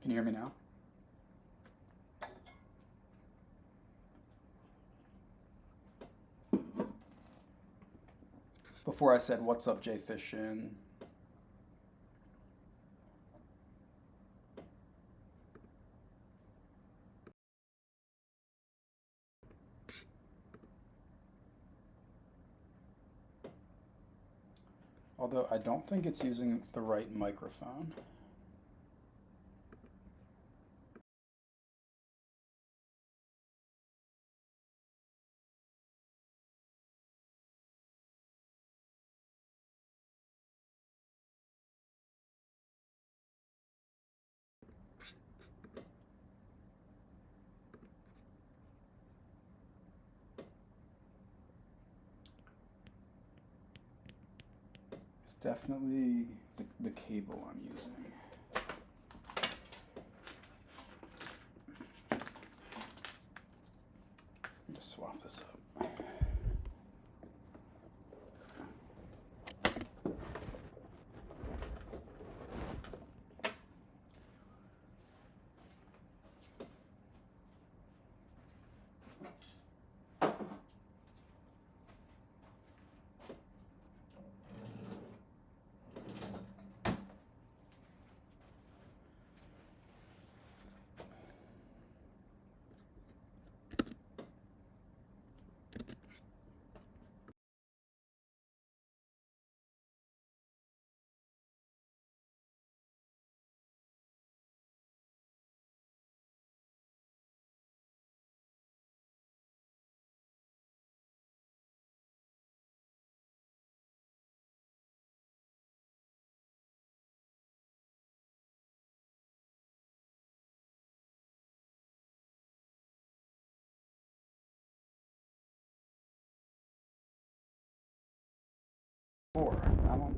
Can you hear me now? Before I said, what's up, Jay Fishin? Although I don't think it's using the right microphone. It's definitely the cable I'm using. Just swap this up. I don't.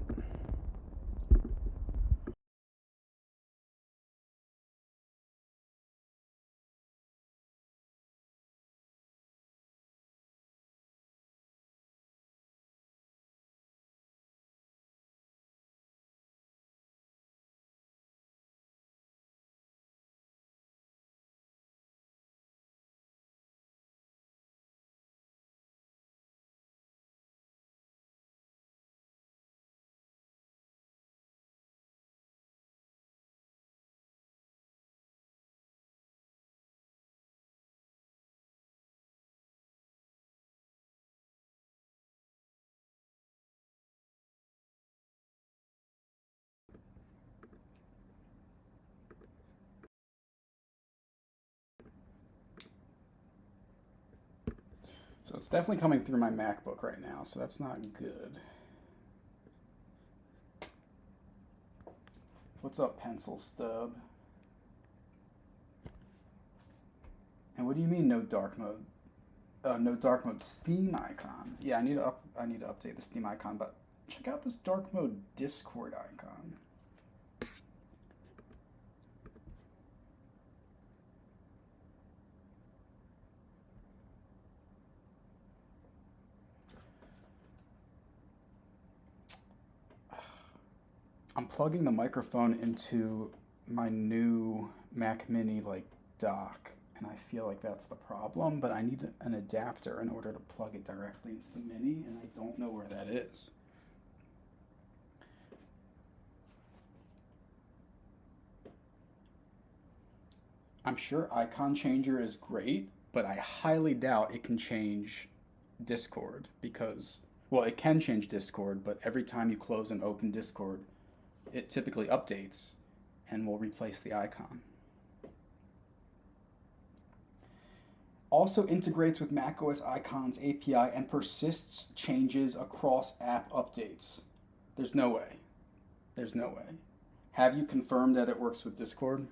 So it's definitely coming through my MacBook right now, so that's not good. What's up, Pencil Stub? And what do you mean no dark mode? No dark mode Steam icon. Yeah, I need to update the Steam icon, but check out this dark mode Discord icon. I'm plugging the microphone into my new Mac Mini like dock, and I feel like that's the problem, but I need an adapter in order to plug it directly into the Mini, and I don't know where that is. I'm sure Icon Changer is great, but I highly doubt it can change Discord because, well, it can change Discord, but every time you close and open Discord, it typically updates and will replace the icon. Also integrates with macOS Icons API and persists changes across app updates. There's no way. There's no way. Have you confirmed that it works with Discord?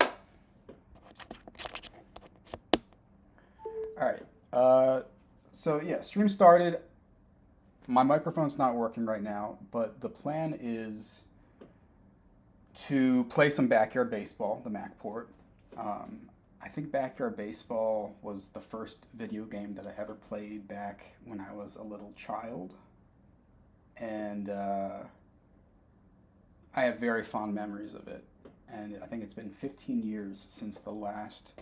All right. So yeah, stream started. My microphone's not working right now, but the plan is to play some Backyard Baseball, the Mac port. I think Backyard Baseball was the first video game that I ever played back when I was a little child. And I have very fond memories of it, and I think it's been 15 years since the last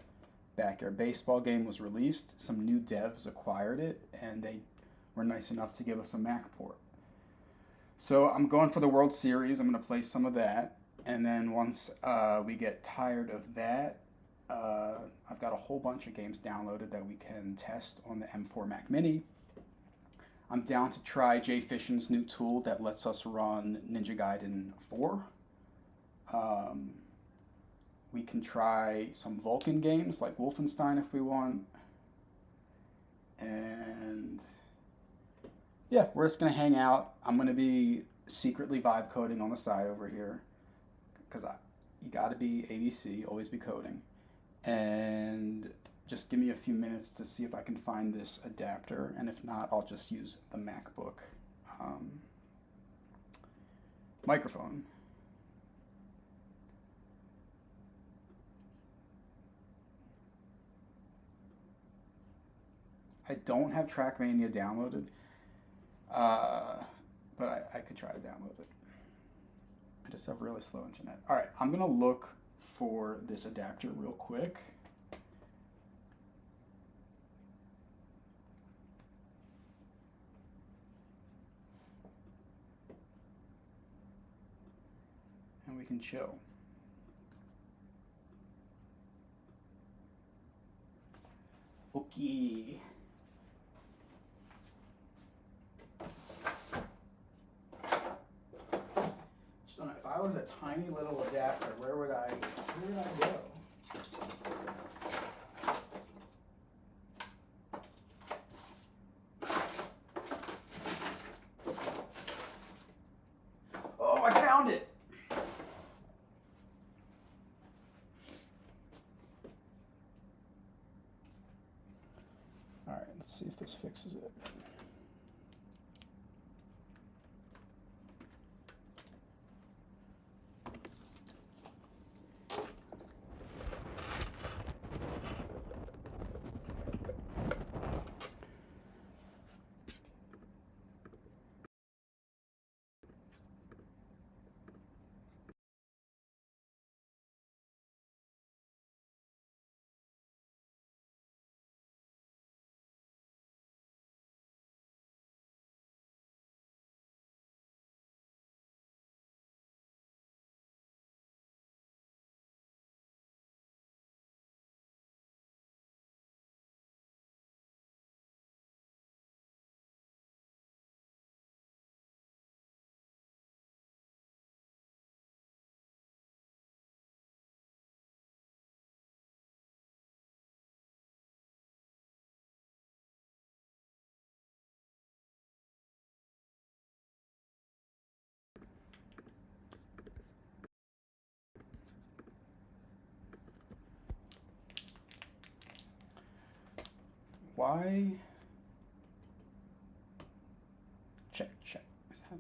Backyard Baseball game was released. Some new devs acquired it, and they were nice enough to give us a Mac port. So I'm going for the World Series. I'm going to play some of that, and then once we get tired of that, I've got a whole bunch of games downloaded that we can test on the M4 Mac Mini. I'm down to try Jay Fission's new tool that lets us run Ninja Gaiden 4. Um, we can try some Vulcan games like Wolfenstein if we want. And yeah, we're just going to hang out. I'm going to be secretly vibe coding on the side over here because you got to be ABC, always be coding. And just give me a few minutes to see if I can find this adapter, and if not, I'll just use the MacBook microphone. I don't have Trackmania downloaded, but I could try to download it. I just have really slow internet. All right, I'm gonna look for this adapter real quick. And we can chill. Okay. Just don't know, if I was a tiny little adapter, where would I go? Oh, I found it. All right, let's see if this fixes it. Why? Check. Is that...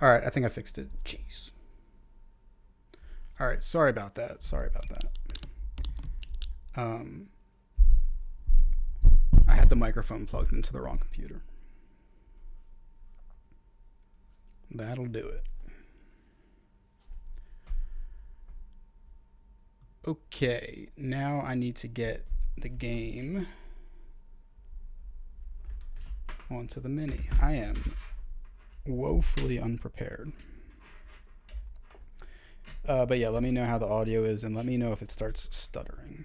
All right, I think I fixed it. Jeez. All right, sorry about that. Sorry about that. I had the microphone plugged into the wrong computer. That'll do it. Okay, now I need to get the game onto the Mini. I am woefully unprepared. But yeah, let me know how the audio is and let me know if it starts stuttering.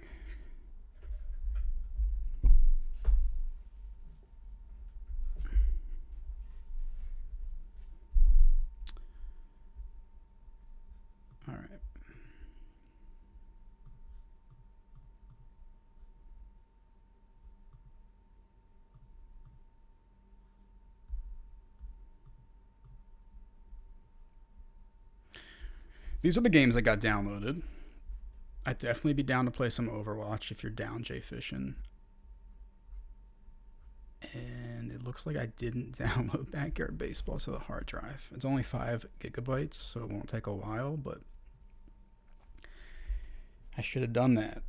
All right. These are the games that got downloaded. I'd definitely be down to play some Overwatch if you're down, Jay Fishin. And it looks like I didn't download Backyard Baseball to the hard drive. It's only 5 gigabytes, so it won't take a while, but I should have done that.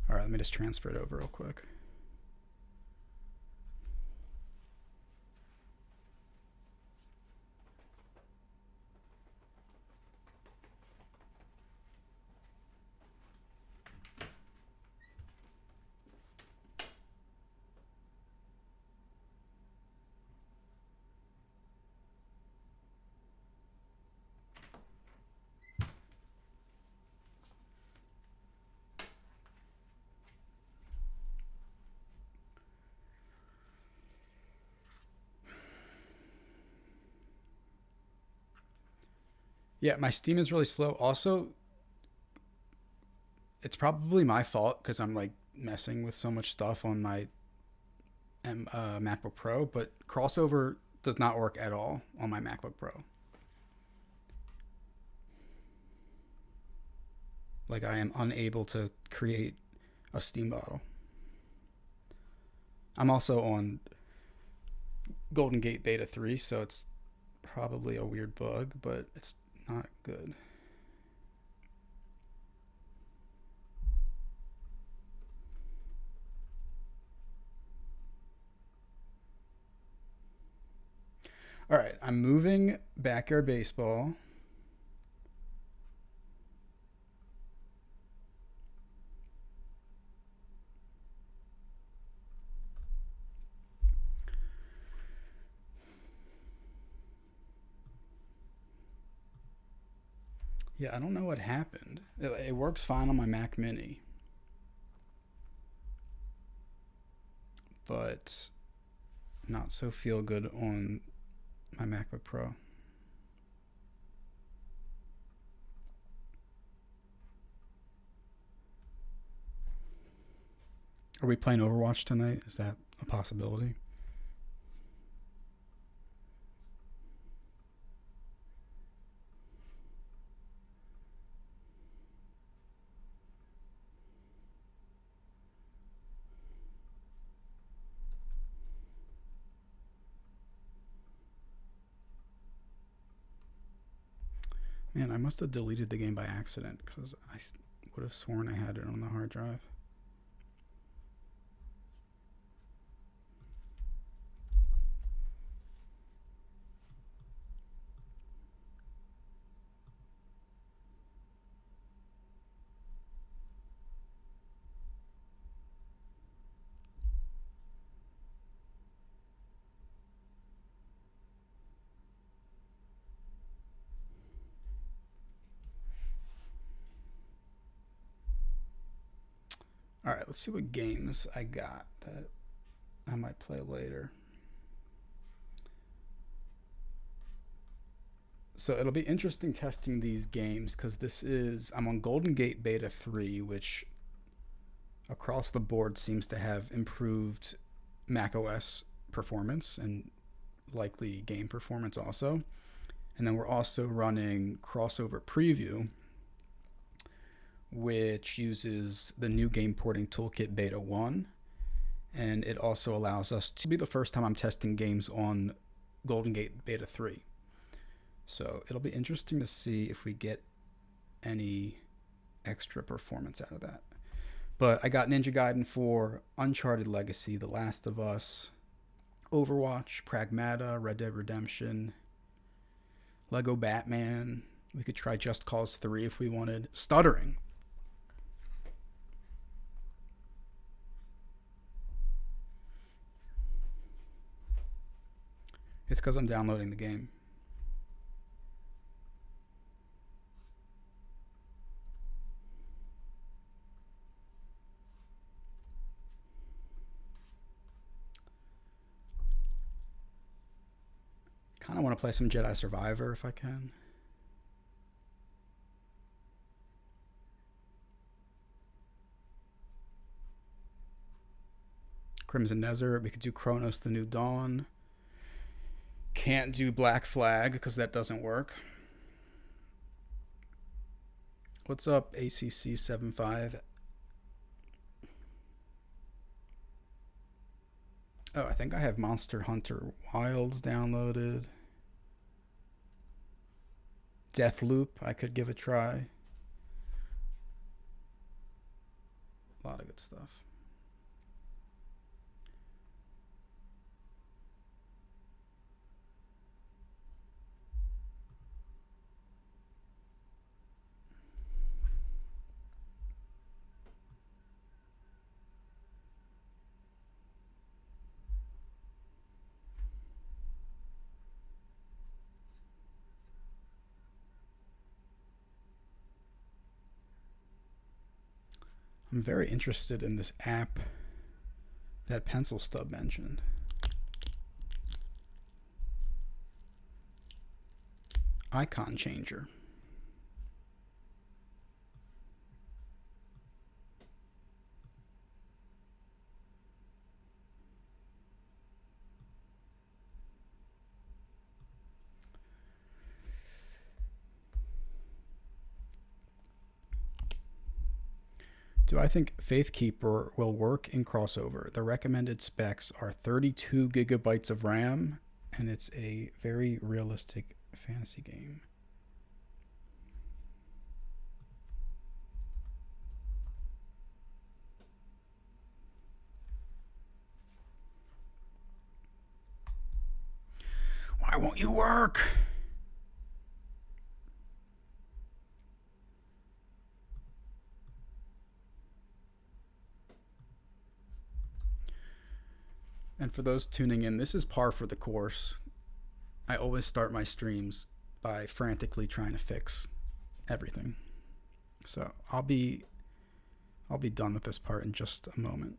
All right, let me just transfer it over real quick. Yeah, my Steam is really slow. Also, it's probably my fault because I'm like messing with so much stuff on my MacBook Pro, but crossover does not work at all on my MacBook Pro. Like I am unable to create a Steam bottle. I'm also on Golden Gate Beta 3, so it's probably a weird bug, but it's not good. All right, I'm moving Backyard Baseball. Yeah, I don't know what happened. It works fine on my Mac Mini, but not so feel good on my MacBook Pro. Are we playing Overwatch tonight? Is that a possibility? Man, I must have deleted the game by accident because I would have sworn I had it on the hard drive. All right, let's see what games I got that I might play later. So it'll be interesting testing these games because I'm on Golden Gate Beta 3, which across the board seems to have improved macOS performance and likely game performance also. And then we're also running Crossover Preview, which uses the new game porting toolkit beta 1. And it also allows us to be the first time I'm testing games on Golden Gate beta 3. So it'll be interesting to see if we get any extra performance out of that. But I got Ninja Gaiden 4, Uncharted Legacy, The Last of Us, Overwatch, Pragmata, Red Dead Redemption, Lego Batman. We could try Just Cause 3 if we wanted. Stuttering. It's because I'm downloading the game. Kind of want to play some Jedi Survivor if I can. Crimson Desert. We could do Chronos The New Dawn. Can't do Black Flag because that doesn't work. What's up, ACC75? Oh, I think I have Monster Hunter Wilds downloaded. Deathloop, I could give a try. A lot of good stuff. I'm very interested in this app that Pencil Stub mentioned. Icon Changer. Do I think Faithkeeper will work in Crossover? The recommended specs are 32 gigabytes of RAM, and it's a very realistic fantasy game. Why won't you work? And for those tuning in, this is par for the course. I always start my streams by frantically trying to fix everything. So I'll be done with this part in just a moment.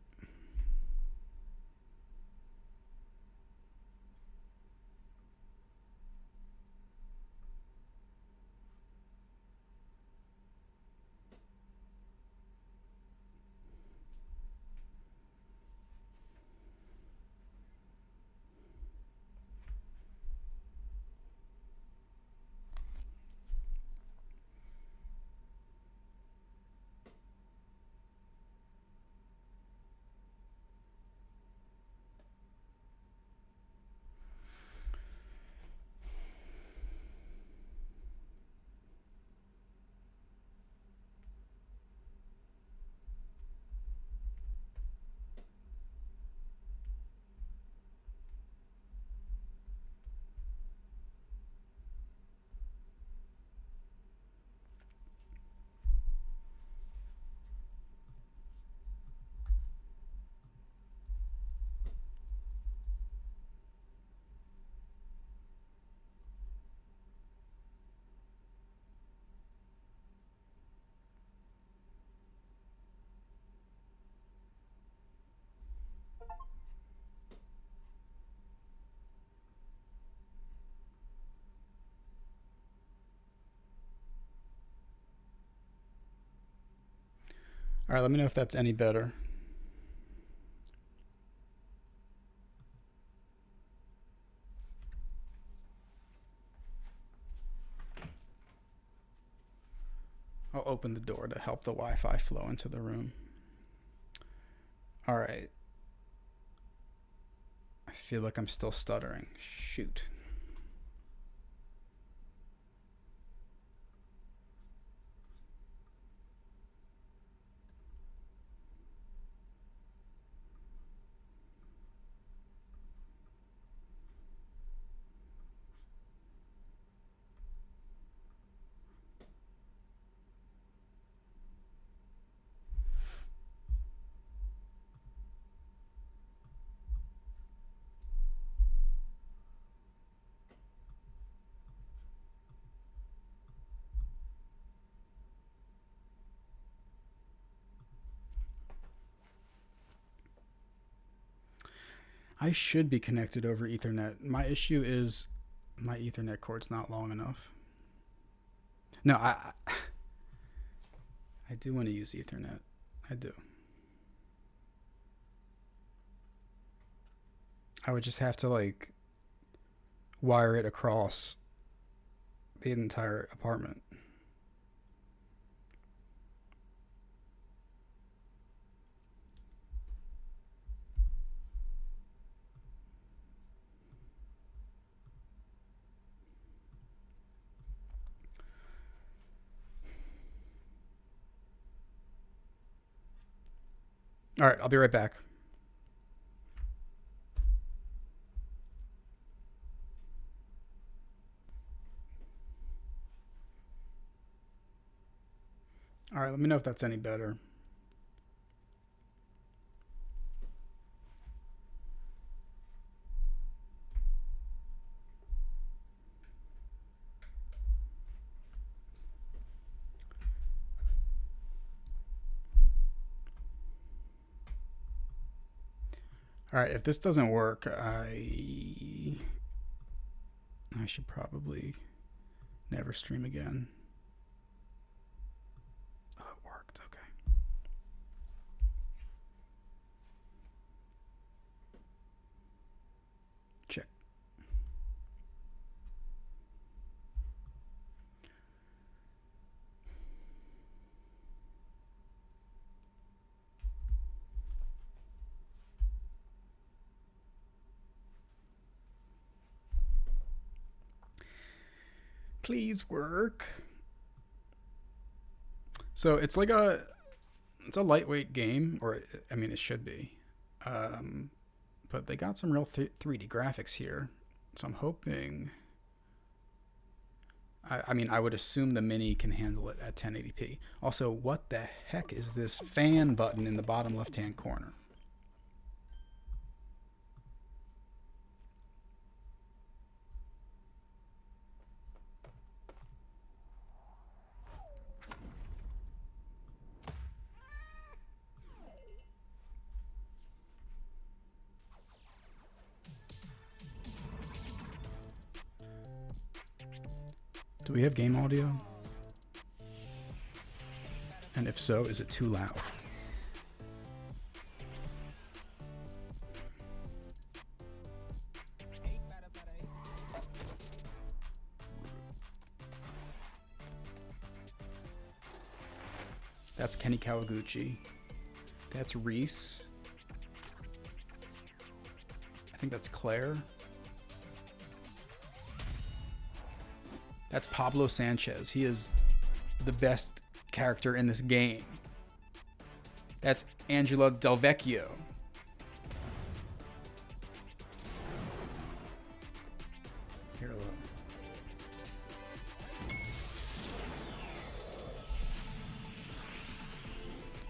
All right, let me know if that's any better. I'll open the door to help the Wi-Fi flow into the room. All right. I feel like I'm still stuttering. Shoot. I should be connected over Ethernet. My issue is my Ethernet cord's not long enough. No, I do want to use Ethernet. I do. I would just have to like wire it across the entire apartment. All right, I'll be right back. All right, let me know if that's any better. All right, if this doesn't work, I should probably never stream again. Oh, it worked. Okay. Check. Please work. So it's like it's a lightweight game, or I mean it should be, but they got some real 3D graphics here, so I'm hoping. I mean, I would assume the Mini can handle it at 1080p. Also, what the heck is this fan button in the bottom left-hand corner? Do we have game audio? And if so, is it too loud? That's Kenny Kawaguchi. That's Reese. I think that's Claire. That's Pablo Sanchez. He is the best character in this game. That's Angela Del Vecchio. Here, look.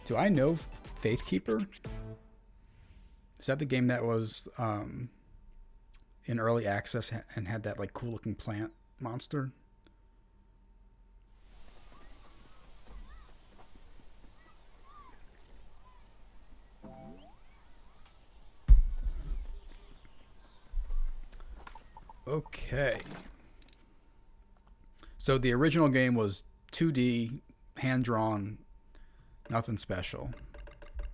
Do I know Faithkeeper? Is that the game that was in early access and had that like cool looking plant monster? Okay. So the original game was 2D, hand-drawn, nothing special.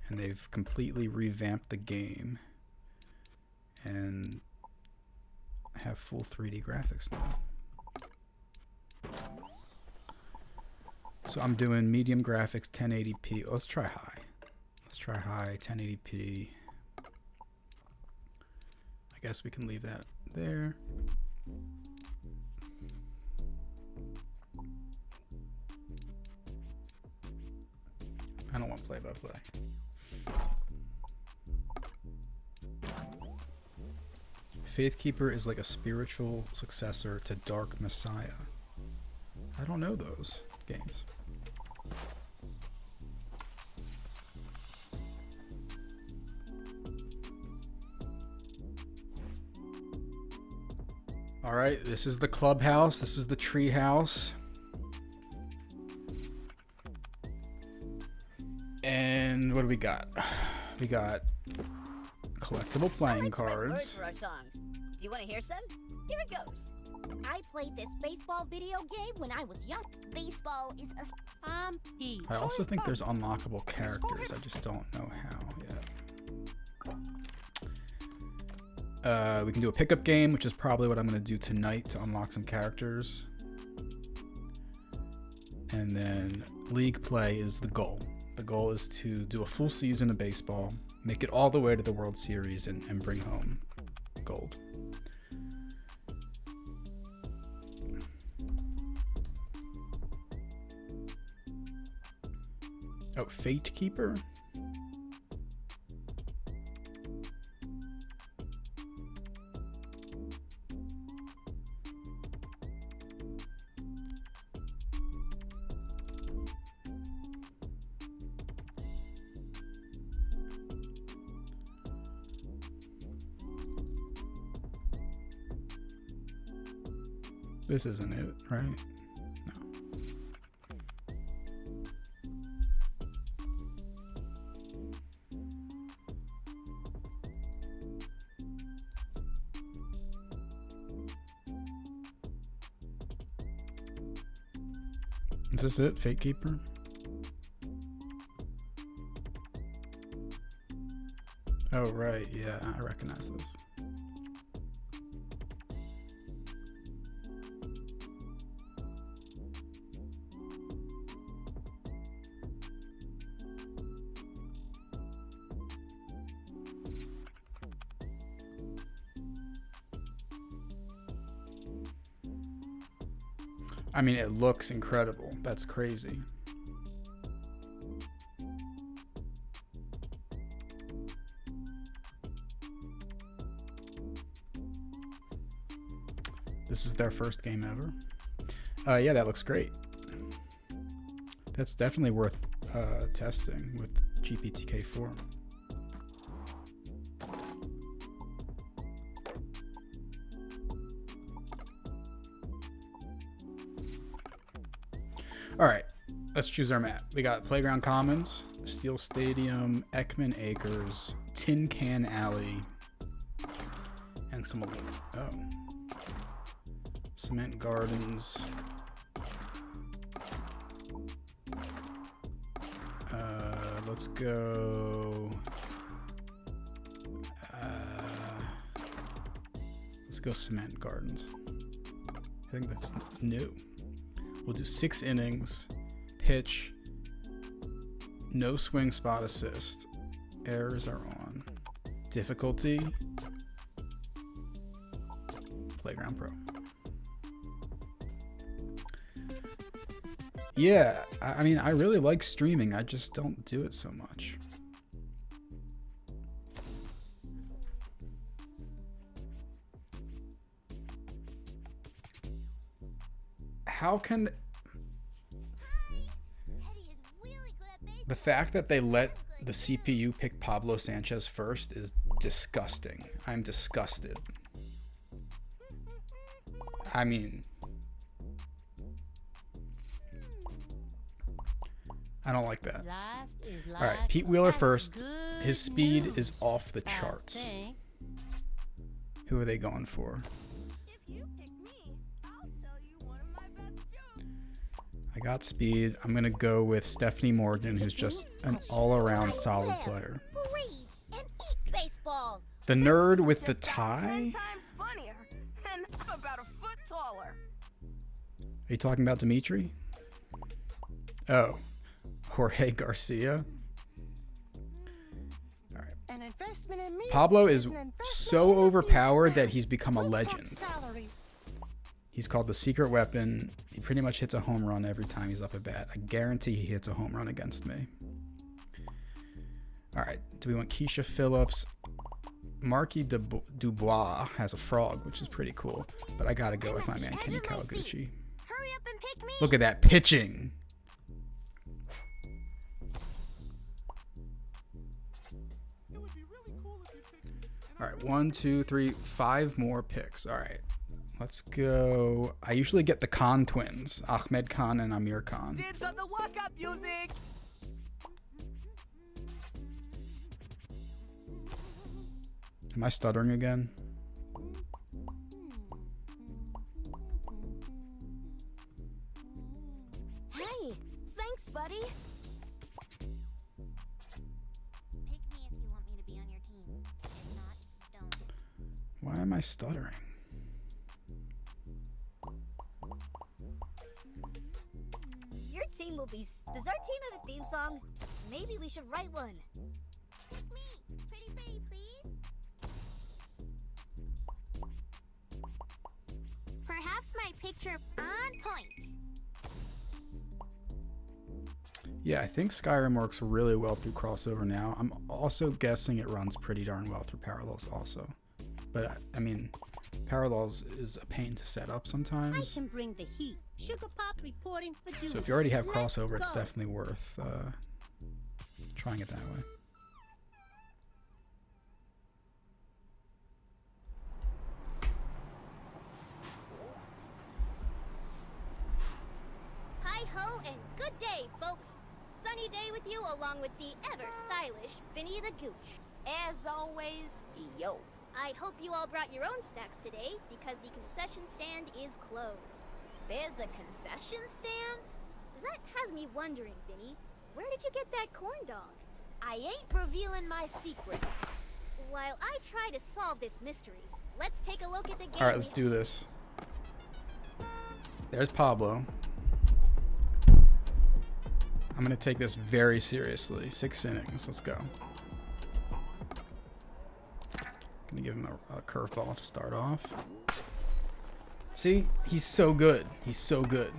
And they've completely revamped the game and have full 3D graphics now. So I'm doing medium graphics, 1080p. Let's try high. Let's try high, 1080p. I guess we can leave that there. I don't want play-by-play. Faithkeeper is like a spiritual successor to Dark Messiah. I don't know those games. All right, this is the clubhouse. This is the tree house. And what do we got? We got collectible playing cards. For our songs. Do you want to hear some? Here it goes. I played this baseball video game when I was young. Baseball is a I also think there's unlockable characters. I just don't know how yet. We can do a pickup game, which is probably what I'm going to do tonight to unlock some characters. And then league play is the goal. The goal is to do a full season of baseball, make it all the way to the World Series, and bring home gold. Oh, Fate Keeper? This isn't it, right? No. Is this it? Fate Keeper? Oh, right. Yeah, I recognize this. I mean, it looks incredible. That's crazy. This is their first game ever. Yeah, that looks great. That's definitely worth testing with GPTK4. All right, let's choose our map. We got Playground Commons, Steel Stadium, Ekman Acres, Tin Can Alley, and some Cement Gardens. Let's go. Let's go Cement Gardens. I think that's new. We'll do 6 innings, pitch, no swing spot assist, errors are on, difficulty, Playground Pro. Yeah, I mean, I really like streaming. I just don't do it so much. How can the fact that they let the CPU pick Pablo Sanchez first is disgusting. I'm disgusted. I mean, I don't like that. All right, Pete Wheeler first. His speed is off the charts. Who are they going for? I got speed. I'm going to go with Stephanie Morgan, who's just an all-around solid player. The nerd with the tie? 10 times funnier, and I'm about a foot taller. Are you talking about Dimitri? Oh, Jorge Garcia. All right. An investment in me Pablo is an investment so in a overpowered future. that he's become a Let's talk legend. salary. He's called the secret weapon. He pretty much hits a home run every time he's up at bat. I guarantee he hits a home run against me. All right. Do we want Keisha Phillips? Marquis Dubois has a frog, which is pretty cool. But I got to go with my man, Kenny Kawaguchi. Hurry up and pick me. Look at that pitching. All right. 1, 2, 3, 5 more picks. All right. Let's go. I usually get the Khan twins, Ahmed Khan and Amir Khan. Dibs on the walk-up music! Am I stuttering again? Hey, thanks, buddy. Pick me if you want me to be on your team. If not, don't. Why am I stuttering? Your team will be. Does our team have a theme song? Maybe we should write one. Pick me, pretty pretty, please. Perhaps my picture on point. Yeah, I think Skyrim works really well through crossover now. I'm also guessing it runs pretty darn well through Parallels also. But, I mean, Parallels is a pain to set up I sometimes. can bring the heat. Sugar Pop reporting for duty. So if you already have Let's crossover, it's go. definitely worth trying it that way. Hi ho and good day, folks. Sunny day with you along with the ever stylish Vinny the Gooch. As always, yo. I hope you all brought your own snacks today because the concession stand is closed. There's a concession stand? That has me wondering, Vinny, where did you get that corn dog? I ain't revealing my secrets. While I try to solve this mystery, let's take a look at the game. All right, let's do this. There's Pablo. I'm going to take this very seriously. 6 innings. Let's go. Going to give him a curveball to start off. See? He's so good. He's so good.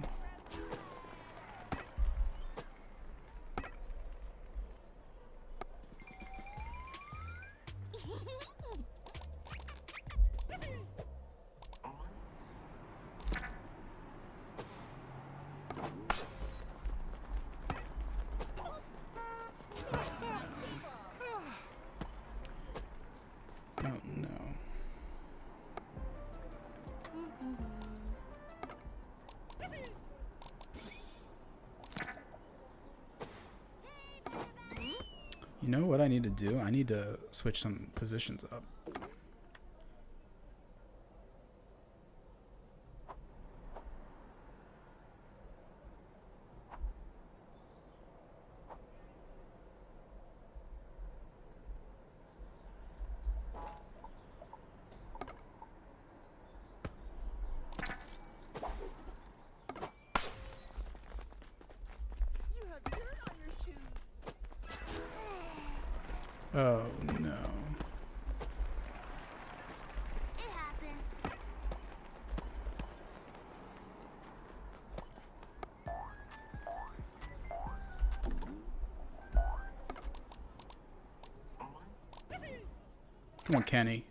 Oh no. You know what I need to do? I need to switch some positions up. You have dirt on your shoes. Oh no. It happens. Come on, Kenny.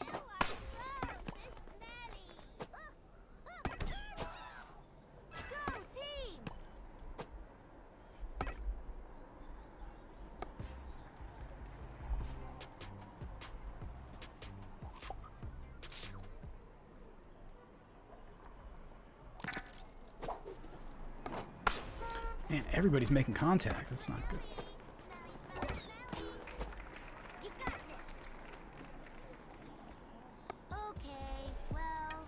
You are gross and smelly. Go team! Man, everybody's making contact. That's not good. Smelly, smelly, smelly. You got this. Okay, well.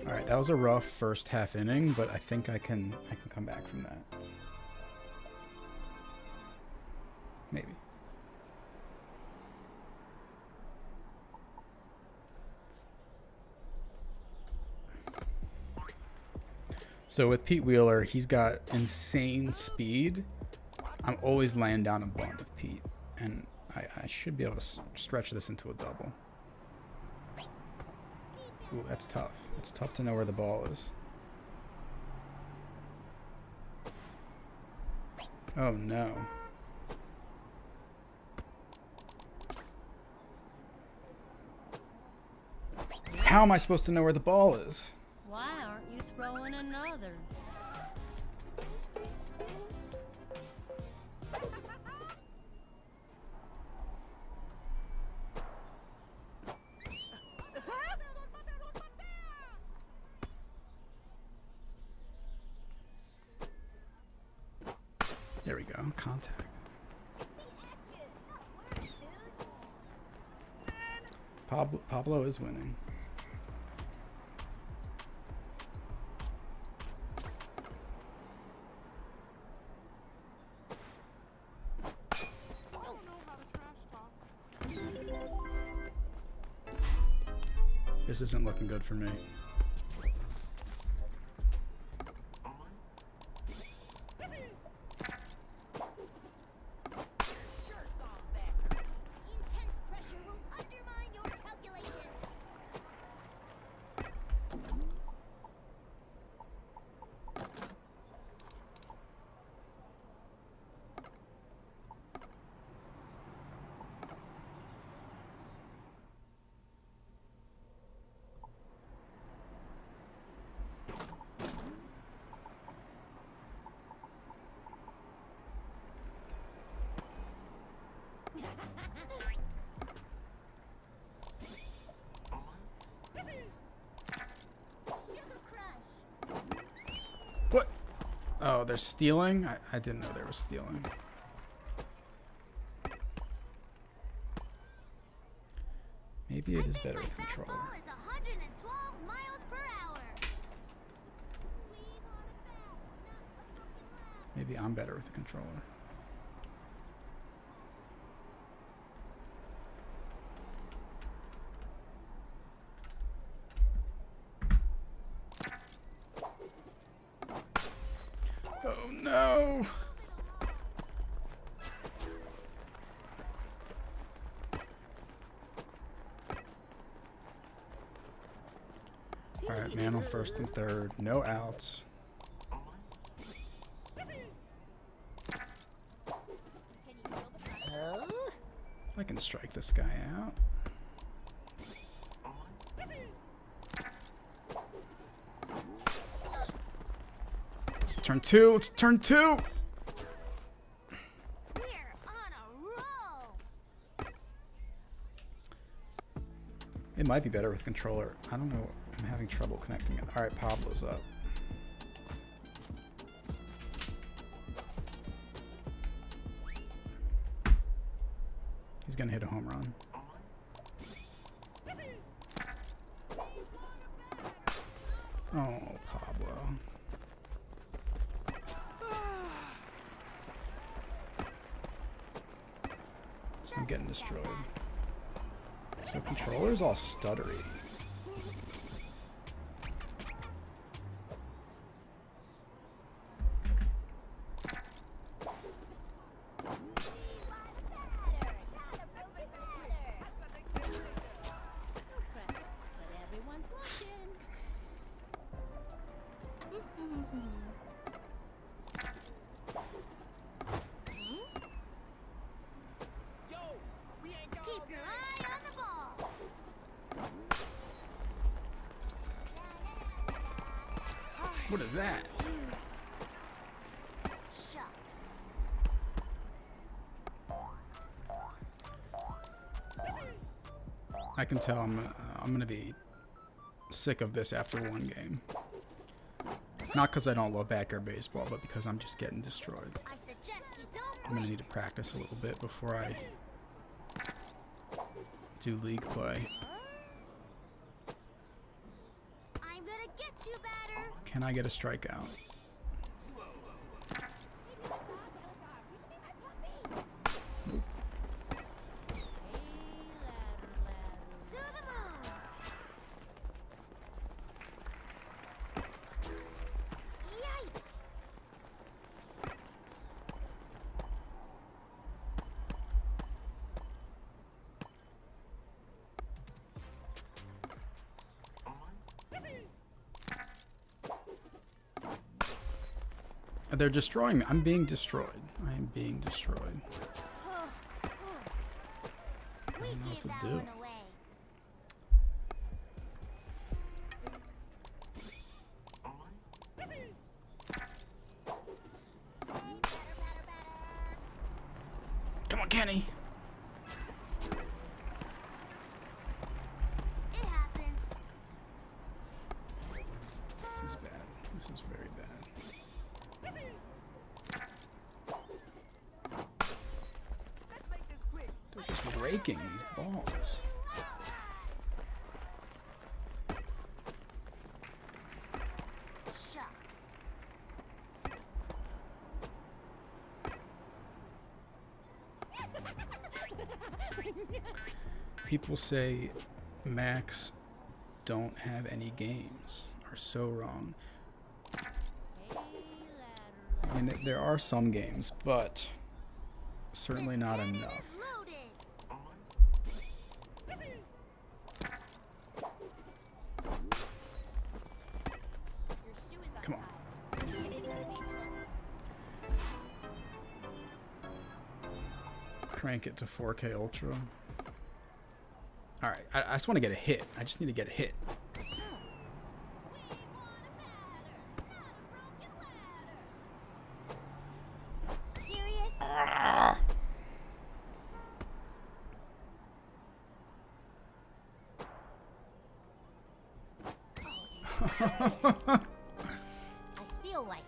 All right, that was a rough first half inning, but I think I can come back from that. Maybe. So with Pete Wheeler, he's got insane speed. I'm always laying down a blunt with Pete, and I should be able to stretch this into a double. Ooh, that's tough. It's tough to know where the ball is. Oh no. How am I supposed to know where the ball is? Why aren't you throwing another? There we go. Contact. Pablo is winning. This isn't looking good for me. Intense pressure will undermine your calculations. What? Oh, they're stealing? I didn't know they were stealing. Maybe it is better with controller. Fastball is 112 miles per hour. Maybe I'm better with the controller. Oh no! Alright, man on first and third. No outs. I can strike this guy out. It's turn two. It's turn two. We're on a roll. It might be better with controller. I don't know. I'm having trouble connecting it. All right, Pablo's up. He's gonna hit a home run. Oh, Pablo. I'm getting destroyed. So controller's all stuttery. Keep your eye on the ball. What is that? Shucks. I can tell I'm gonna be sick of this after one game. Not because I don't love backyard baseball, but because I'm just getting destroyed. I suggest you don't I'm gonna need to practice a little bit before I do league play. I'm gonna get you, batter. Can I get a strikeout? Nope. They're destroying me. I'm being destroyed. I am being destroyed. We know gave what that to do. one away. Come on, Kenny. It happens. This is bad. This is very bad. Let's make this quick. They're just raking these balls. Shucks. People say Macs don't have any games. Are so wrong. I mean, there are some games, but certainly not Cannon enough. is loaded. Your shoe is Come on. Crank it to 4K Ultra. Alright, I just want to get a hit. I just need to get a hit. Serious? I feel like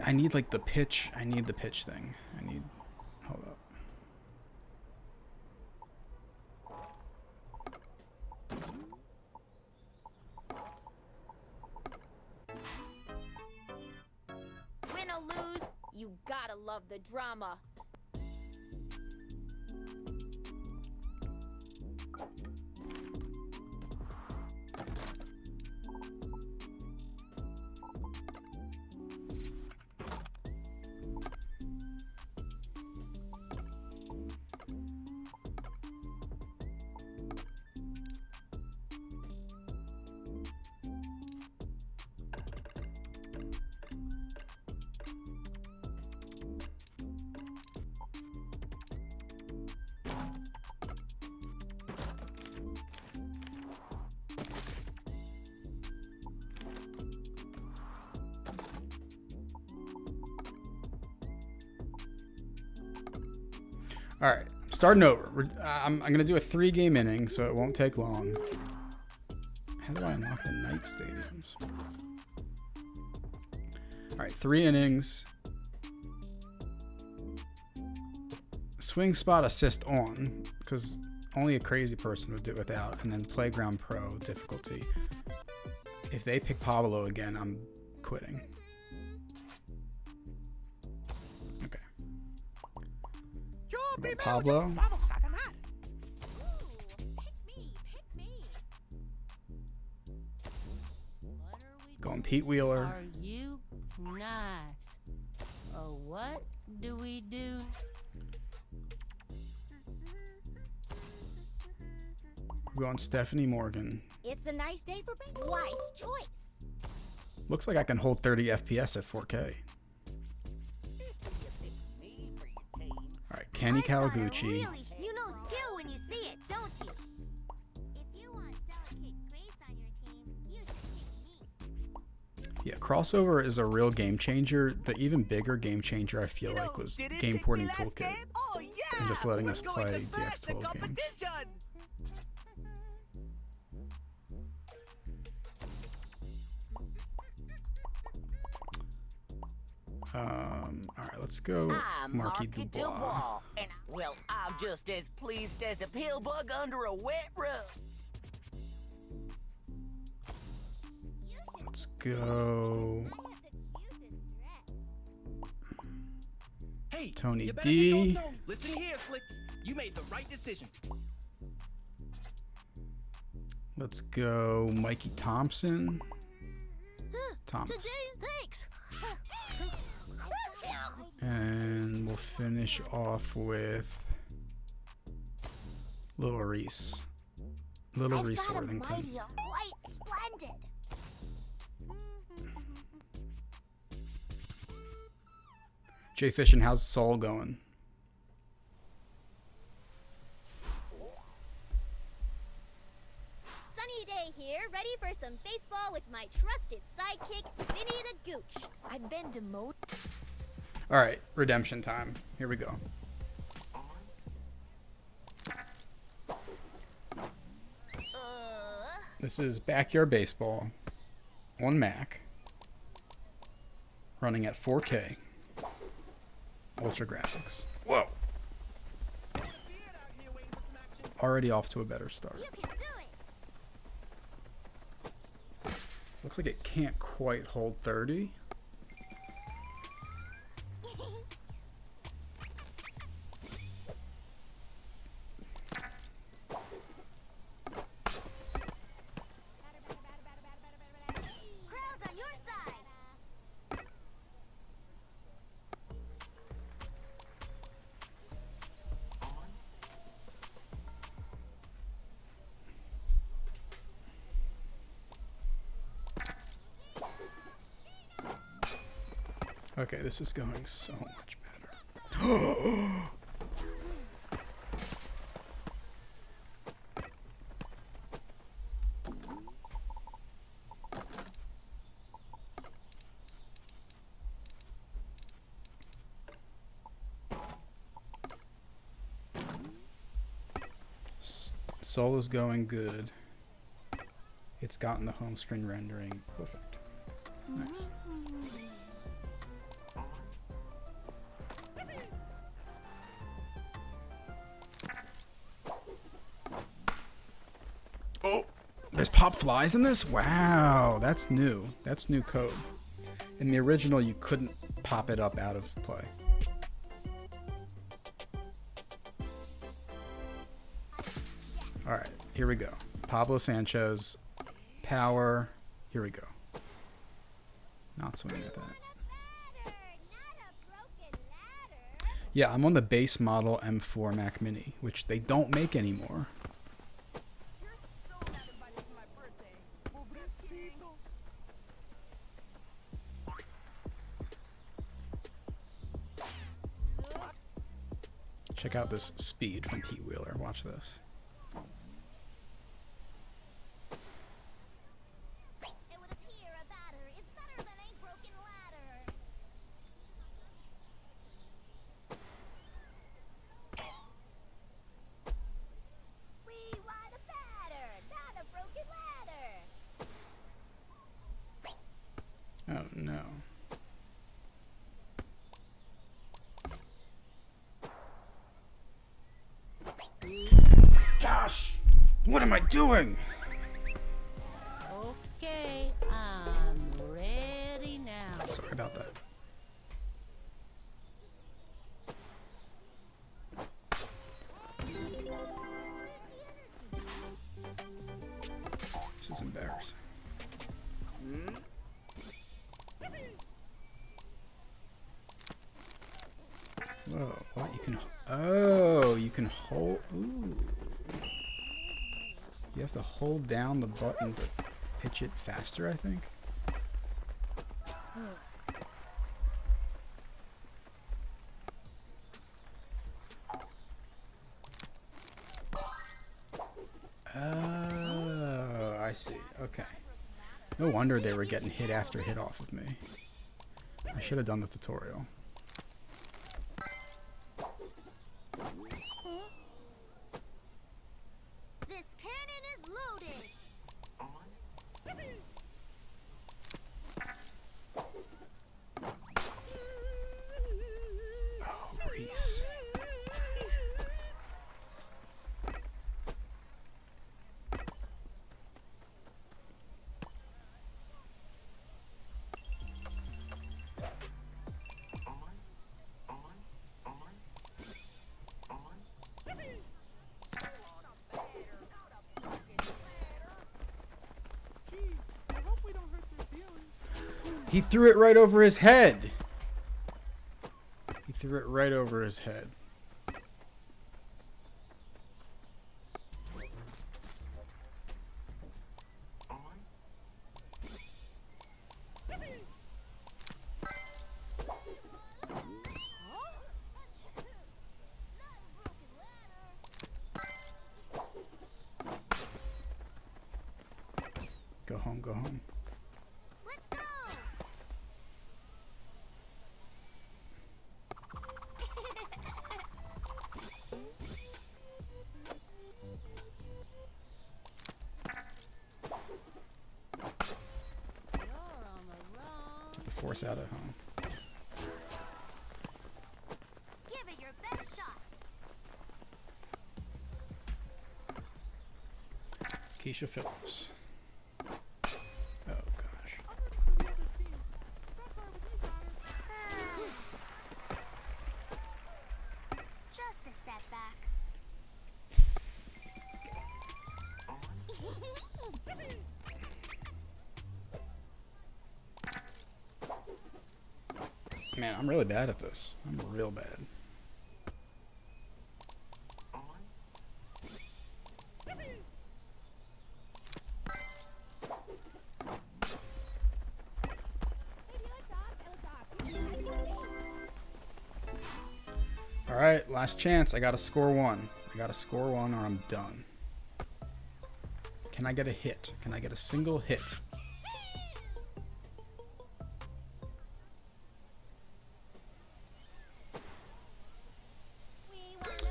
I need like the pitch. I need the pitch thing. I need. Hold up. Win or lose, you gotta love the drama. All right, I'm starting over. I'm gonna do a 3-game inning, so it won't take long. How do I unlock the night stadiums? All right, 3 innings. Swing spot assist on, because only a crazy person would do it without, and then Playground Pro difficulty. If they pick Pablo again, I'm quitting. Okay. About Pablo. Ooh, pick me, pick me. What are we Going Pete Wheeler. Are you nice? Oh, what do we do? We're going Stephanie Morgan. it's a nice day for bacon. Wise choice. Looks like I can hold 30 FPS at 4K. All right, Kenny I've got a Kawaguchi. Really, you know skill when you see it, don't you? If you want delicate grace on your team, you should pick me. Yeah, crossover is a real game changer. The even bigger game changer I feel You know, like was did it Game pick Porting me last Toolkit. game? Oh yeah! And just letting us We're going play to crash the DX12 games. competition. All right, let's go I'm Marky Marky Dubois. and well, I'm just as pleased as a pill bug under a wet rug. Let's go Hey, Tony you better D. be on. Listen here, Slick. You made the right decision. Let's go Mikey Thompson. Thomas. Thanks. And we'll finish off with Little Reese. Little I've Reese got a Worthington. mighty quite splendid. Jay Fishin, how's Soul going? Sunny day here, ready for some baseball with my trusted sidekick, Vinny the Gooch. I've been demoted. All right, redemption time. Here we go. This is Backyard Baseball on Mac, running at 4K, ultra graphics. Whoa! Already off to a better start. You can do it. Looks like it can't quite hold 30. Crowd's on your side. Okay, this is going so much better. Soul is going good. It's gotten the home screen rendering perfect. Nice. Oh, there's pop flies in this? Wow, that's new. That's new code. In the original, you couldn't pop it up out of play. All right, here we go. Pablo Sanchez, power. Here we go. Not swinging at that. Yeah, I'm on the base model M4 Mac Mini, which they don't make anymore. You're so not invited to my birthday. Well, just kidding. Check out this speed from Pete Wheeler. Watch this. It would appear a batter is better than a broken ladder. We want a batter, not a broken ladder. Oh no. Gosh! What am I doing? Okay, I'm ready now. Sorry about that. This is embarrassing. Whoa, what? You can... Oh, you can hold... Ooh. You have to hold down the button to pitch it faster, I think. Oh, I see. Okay. No wonder they were getting hit after hit off of me. I should have done the tutorial. This cannon is loaded. Oh, Reese. I hope we don't hurt their feelings. He threw it right over his head. He threw it right over his head. Go home, go home. Let's go. You're on the wrong. Get the force out at home. Give it your best shot. Keisha Phillips. Oh gosh. Just a setback. Man, I'm really bad at this. I'm real bad. All right, last chance. I gotta score one. I gotta score one or I'm done. Can I get a hit? Can I get a single hit?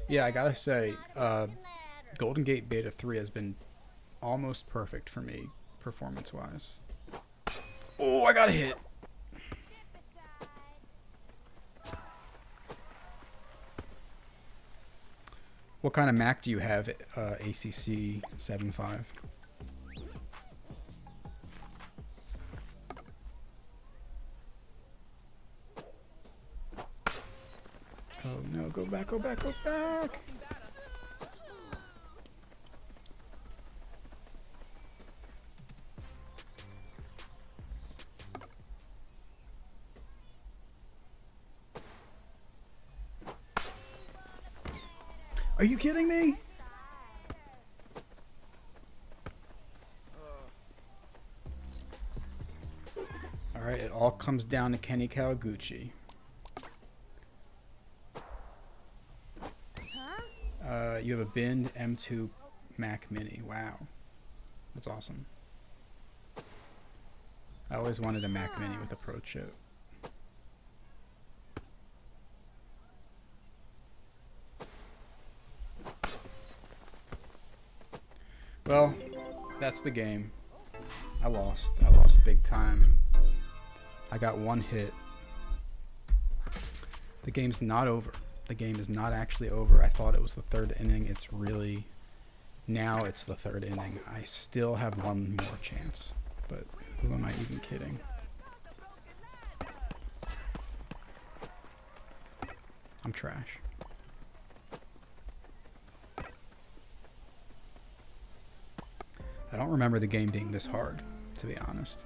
Yeah, I gotta say, Golden Gate Beta 3 has been almost perfect for me, performance-wise. Oh, I got a hit. What kind of Mac do you have, ACC 7.5? Oh no, go back, go back, go back! Are you kidding me? Alright, it all comes down to Kenny Kawaguchi. You have a binned M2 Mac Mini. Wow. That's awesome. I always wanted a Mac Mini with a Pro chip. Well, that's the game. I lost. I lost big time. I got one hit. The game's not over. The game is not actually over. I thought it was the third inning. It's really... Now it's the third inning. I still have one more chance. But who am I even kidding? I'm trash. I don't remember the game being this hard, to be honest.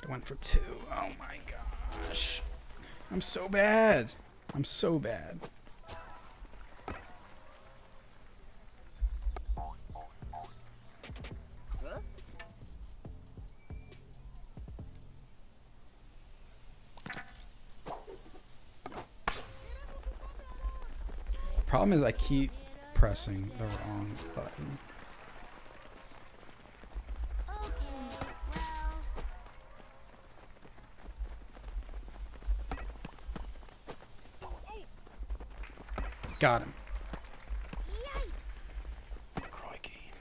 I went for two. Oh my gosh. I'm so bad. I'm so bad. Problem is I keep pressing the wrong button. Got him. Yipes. Crikey.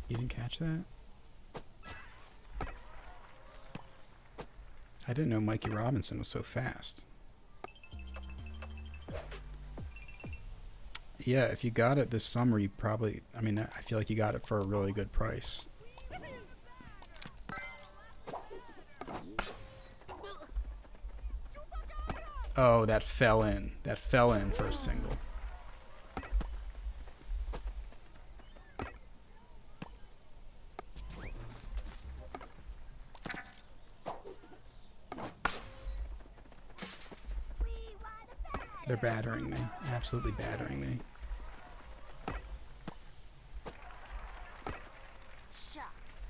You didn't catch that? I didn't know Mikey Robinson was so fast. Yeah, if you got it this summer, you probably... I mean, I feel like you got it for a really good price. Oh, that fell in. That fell in for a single. They're battering me. Absolutely battering me. Shucks.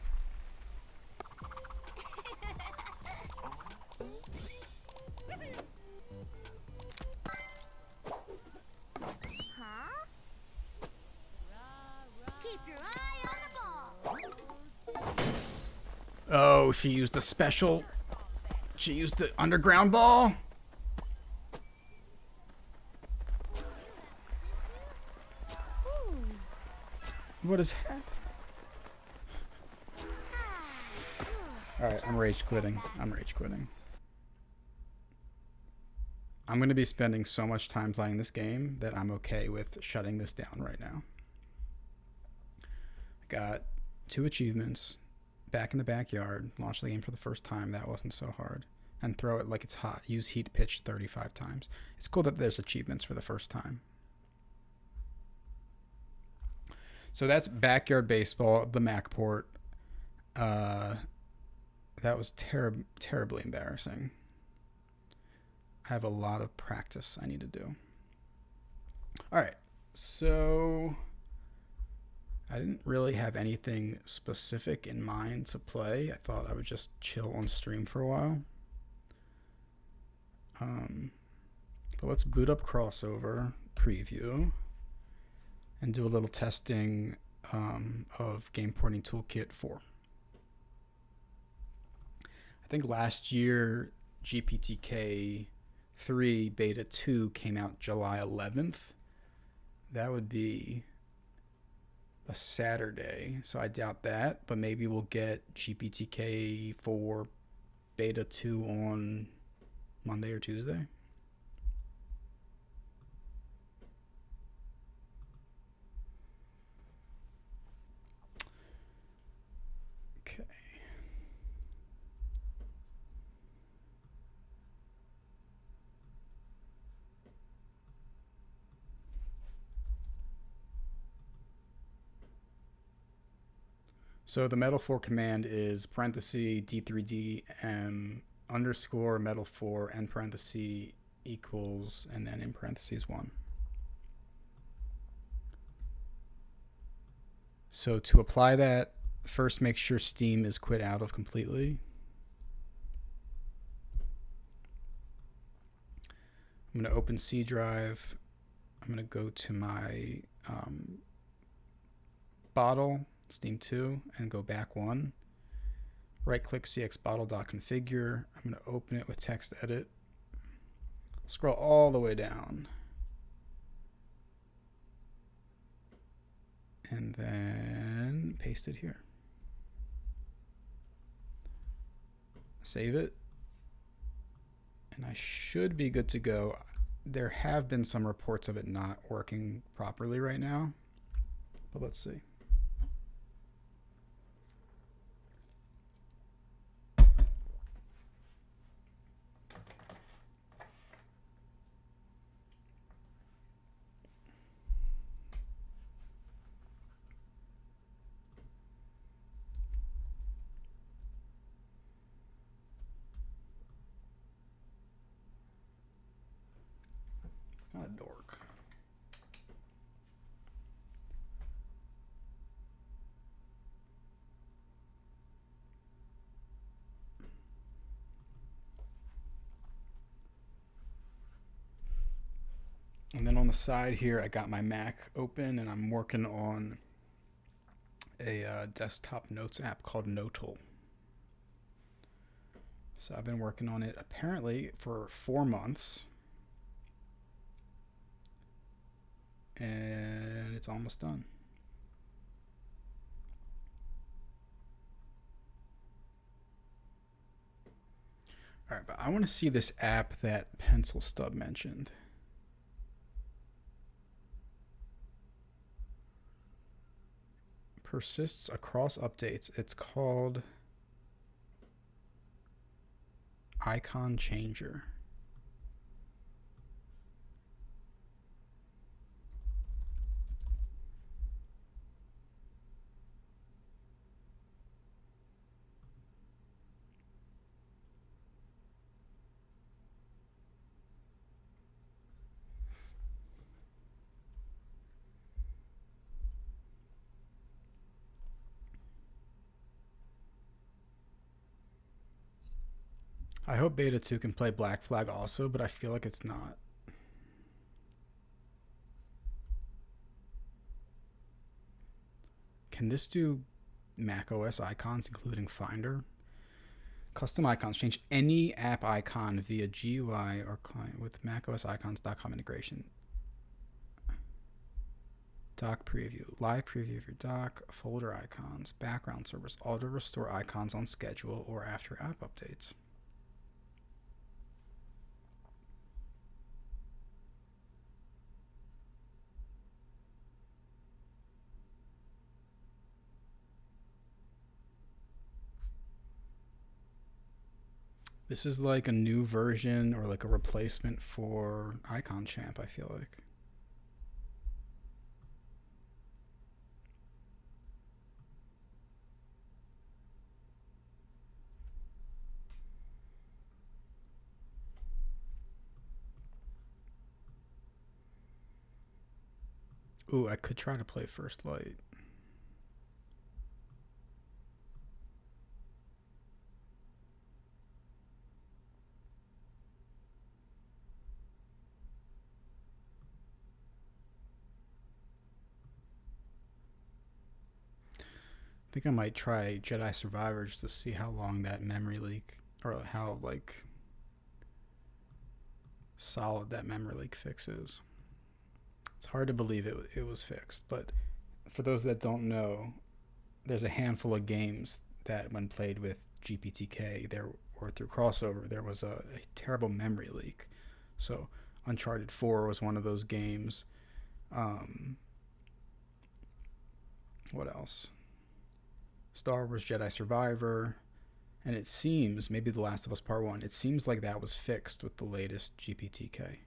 Huh? Keep your eye on the ball. Oh, she used a special. She used the underground ball. What is happening? Alright, I'm rage quitting. I'm rage quitting. I'm going to be spending so much time playing this game that I'm okay with shutting this down right now. I got 2 achievements. Back in the backyard. Launch the game for the first time. That wasn't so hard. And throw it like it's hot. Use heat pitch 35 times. It's cool that there's achievements for the first time. So that's Backyard Baseball, the Mac port. That was terribly embarrassing. I have a lot of practice I need to do. All right, so I didn't really have anything specific in mind to play. I thought I would just chill on stream for a while. But let's boot up Crossover Preview and do a little testing of Game Porting Toolkit 4. I think last year GPTK 3 Beta 2 came out July 11th. That would be a Saturday, so I doubt that, but maybe we'll get GPTK 4 Beta 2 on Monday or Tuesday. Okay. So the Metal 4 command is parenthesis D3DM underscore Metal 4 end parenthesis equals and then in parentheses 1. So to apply that, first make sure Steam is quit out of completely. I'm going to open C drive. I'm going to go to my bottle, Steam 2, and go back 1. Right click cxbottle.configure. I'm going to open it with text edit. Scroll all the way down. And then paste it here. Save it. And I should be good to go. There have been some reports of it not working properly right now, but let's see. Kind of dork. And then on the side here, I got my Mac open and I'm working on a desktop notes app called Notal. So I've been working on it apparently for 4 months. And it's almost done. All right, but I want to see this app that Pencil Stub mentioned. Persists across updates. It's called Icon Changer. I hope Beta 2 can play Black Flag also, but I feel like it's not. Can this do macOS icons, including Finder? Custom icons. Change any app icon via GUI or client with macOS icons.com integration. Dock preview. Live preview of your dock. Folder icons. Background servers. Auto restore icons on schedule or after app updates. This is like a new version or like a replacement for Icon Champ, I feel like. Ooh, I could try to play First Light. I think I might try Jedi Survivor just to see how long that memory leak, or how like solid that memory leak fix is. It's hard to believe it was fixed, but for those that don't know, there's a handful of games that when played with GPTK there or through crossover, there was a terrible memory leak. So Uncharted 4 was one of those games. What else? Star Wars Jedi Survivor, and it seems, maybe The Last of Us Part 1, it seems like that was fixed with the latest GPTK.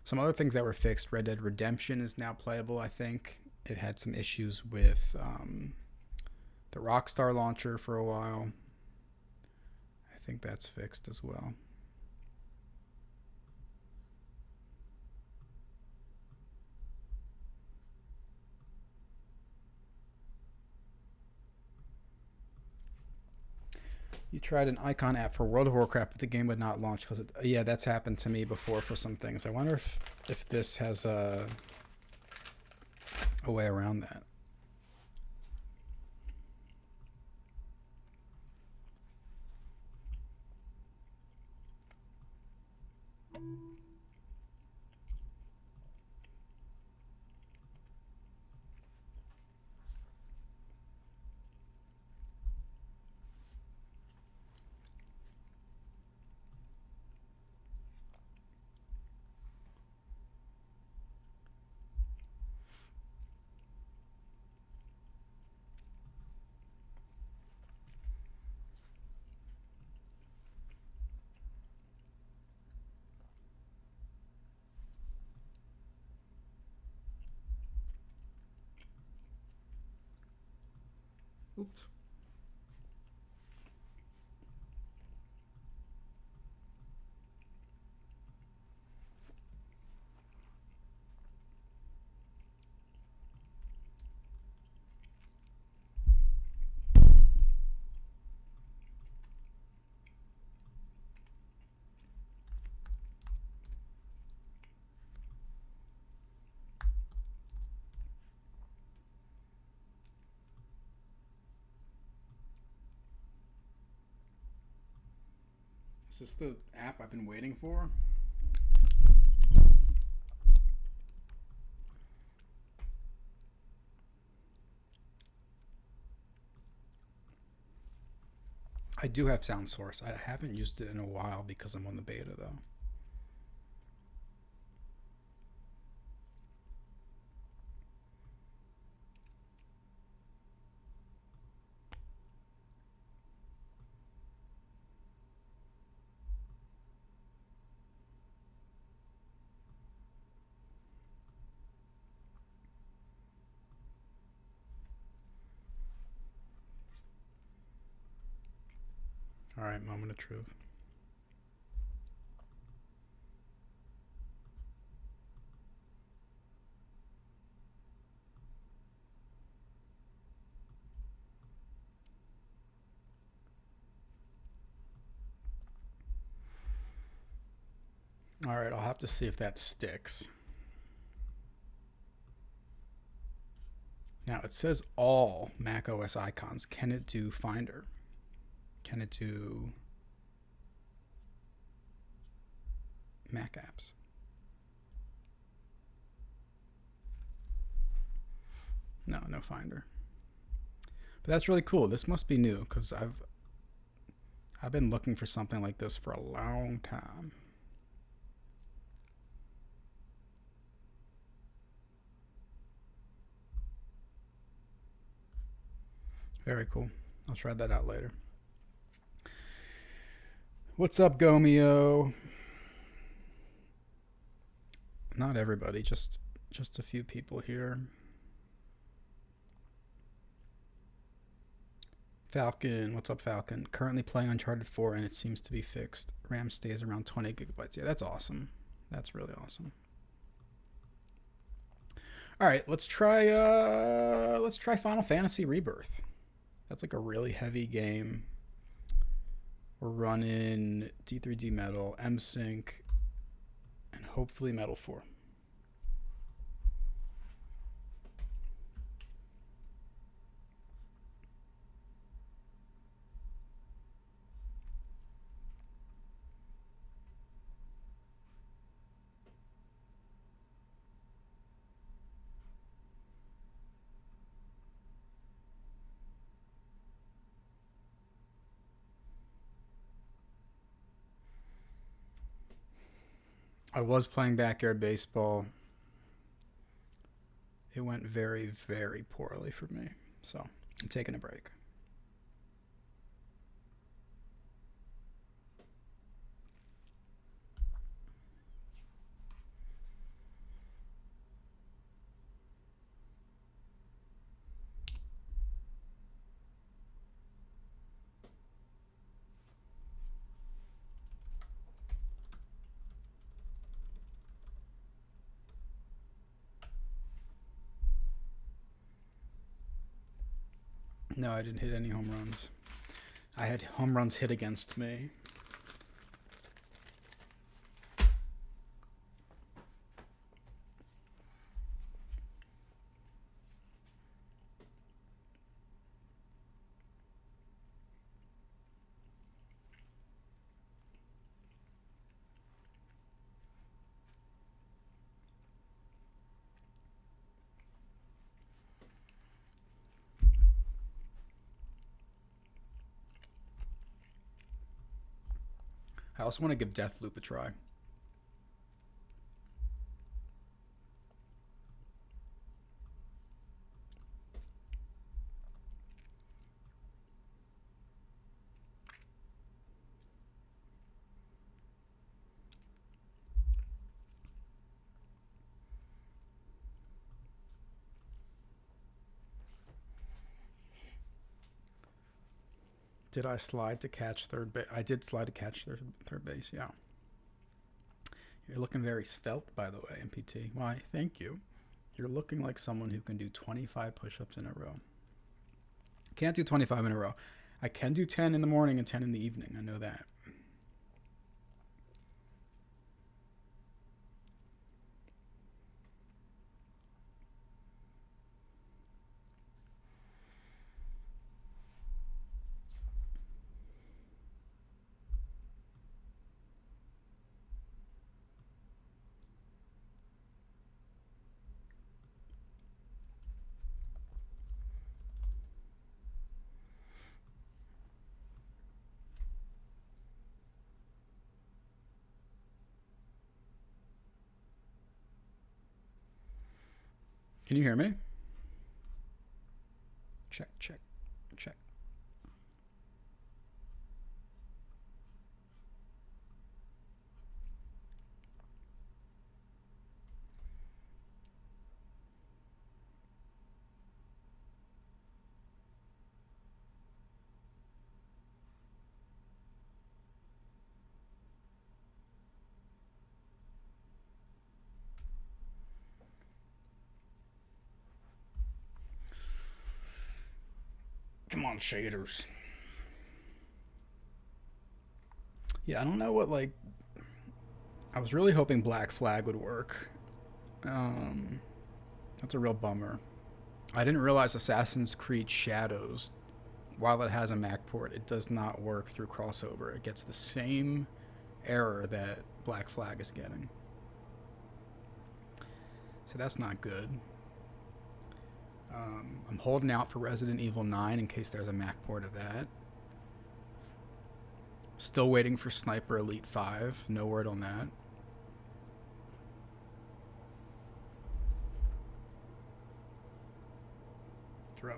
Some other things that were fixed, Red Dead Redemption is now playable, I think. It had some issues with the Rockstar launcher for a while. I think that's fixed as well. You tried an icon app for World of Warcraft, but the game would not launch because yeah, that's happened to me before for some things. I wonder if this has a way around that. Oops. Is this the app I've been waiting for? I do have Sound Source. I haven't used it in a while because I'm on the beta though. All right, moment of truth. All right, I'll have to see if that sticks. Now it says all macOS icons. Can it do Finder? Can it do Mac apps? No, no Finder. But that's really cool. This must be new because I've been looking for something like this for a long time. Very cool. I'll try that out later. What's up, Gomeo? Not everybody, just a few people here. Falcon, what's up, Falcon? Currently playing Uncharted 4 and it seems to be fixed. RAM stays around 20 gigabytes. Yeah, that's awesome. That's really awesome. All right, let's try Final Fantasy Rebirth. That's like a really heavy game. We're running D3D Metal, M-Sync, and hopefully Metal 4. I was playing backyard baseball. It went very, very poorly for me. So I'm taking a break. No, I didn't hit any home runs. I had home runs hit against me. I also want to give Deathloop a try. Did I slide to catch third base? I did slide to catch third base, yeah. You're looking very svelte, by the way, MPT. Why, thank you. You're looking like someone who can do 25 push-ups in a row. Can't do 25 in a row. I can do 10 in the morning and 10 in the evening. I know that. Can you hear me? Check, check, check. Come on, shaders. Yeah, I don't know what, like, I was really hoping Black Flag would work. That's a real bummer. I didn't realize Assassin's Creed Shadows, while it has a Mac port, it does not work through crossover. It gets the same error that Black Flag is getting. So that's not good. I'm holding out for Resident Evil 9 in case there's a Mac port of that. Still waiting for Sniper Elite 5. No word on that. It's rough.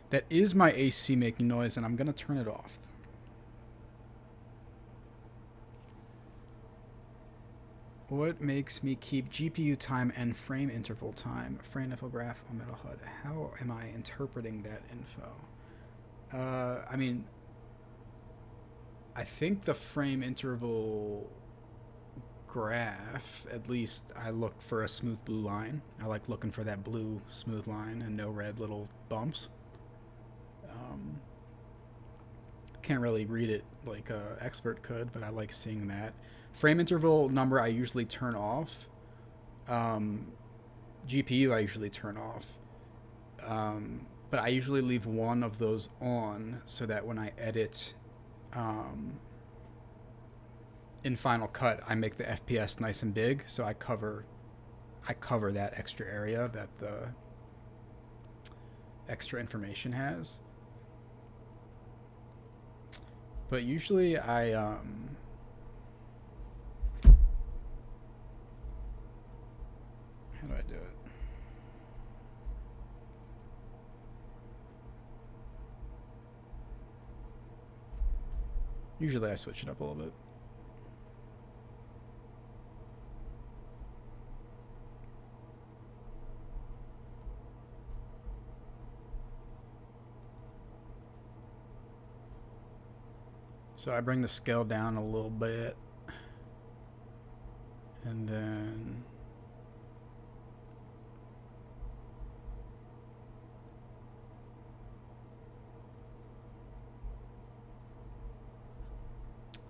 That is my AC making noise, and I'm going to turn it off. What makes me keep GPU time and frame interval time? Frame infograph on Metal HUD. How am I interpreting that info? I mean, I think the frame interval graph, at least I look for a smooth blue line. I like looking for that blue smooth line and no red little bumps. Can't really read it like an expert could, but I like seeing that. Frame interval number I usually turn off. GPU I usually turn off. But I usually leave one of those on so that when I edit in Final Cut, I make the FPS nice and big, so I cover that extra area that the extra information has. But usually how do I do it? Usually I switch it up a little bit. So I bring the scale down a little bit, and then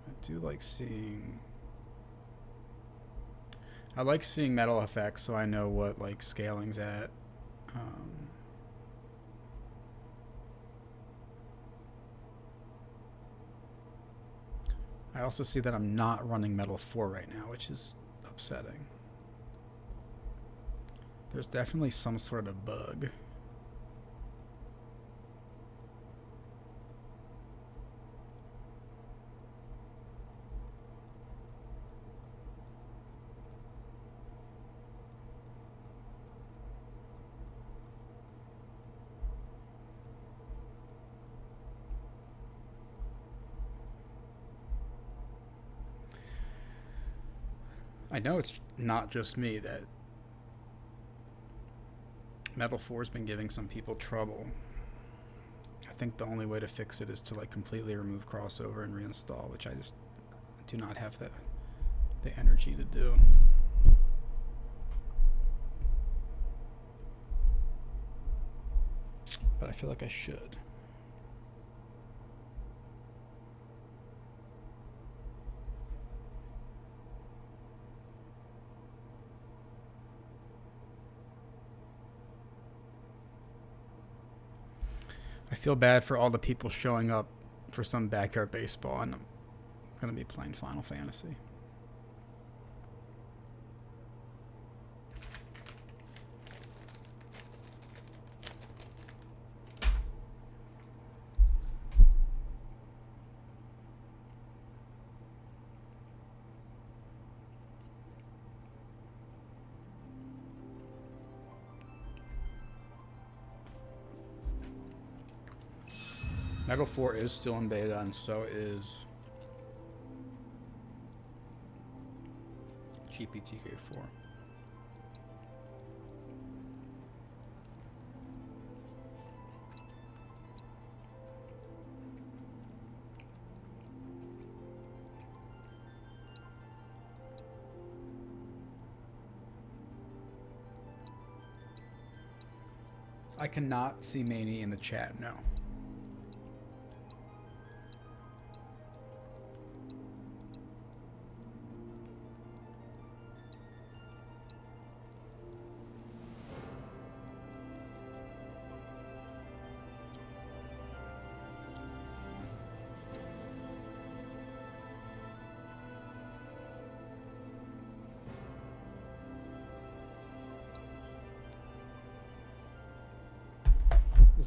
I do like seeing, I like seeing metal effects so I know what like scaling's at. I also see that I'm not running Metal 4 right now, which is upsetting. There's definitely some sort of bug. I know it's not just me that Metal 4 has been giving some people trouble. I think the only way to fix it is to like completely remove crossover and reinstall, which I just do not have the energy to do. But I feel like I should. I feel bad for all the people showing up for some backyard baseball, and I'm going to be playing Final Fantasy. Metal 4 is still in beta, and so is GPTK4. I cannot see Maney in the chat, no.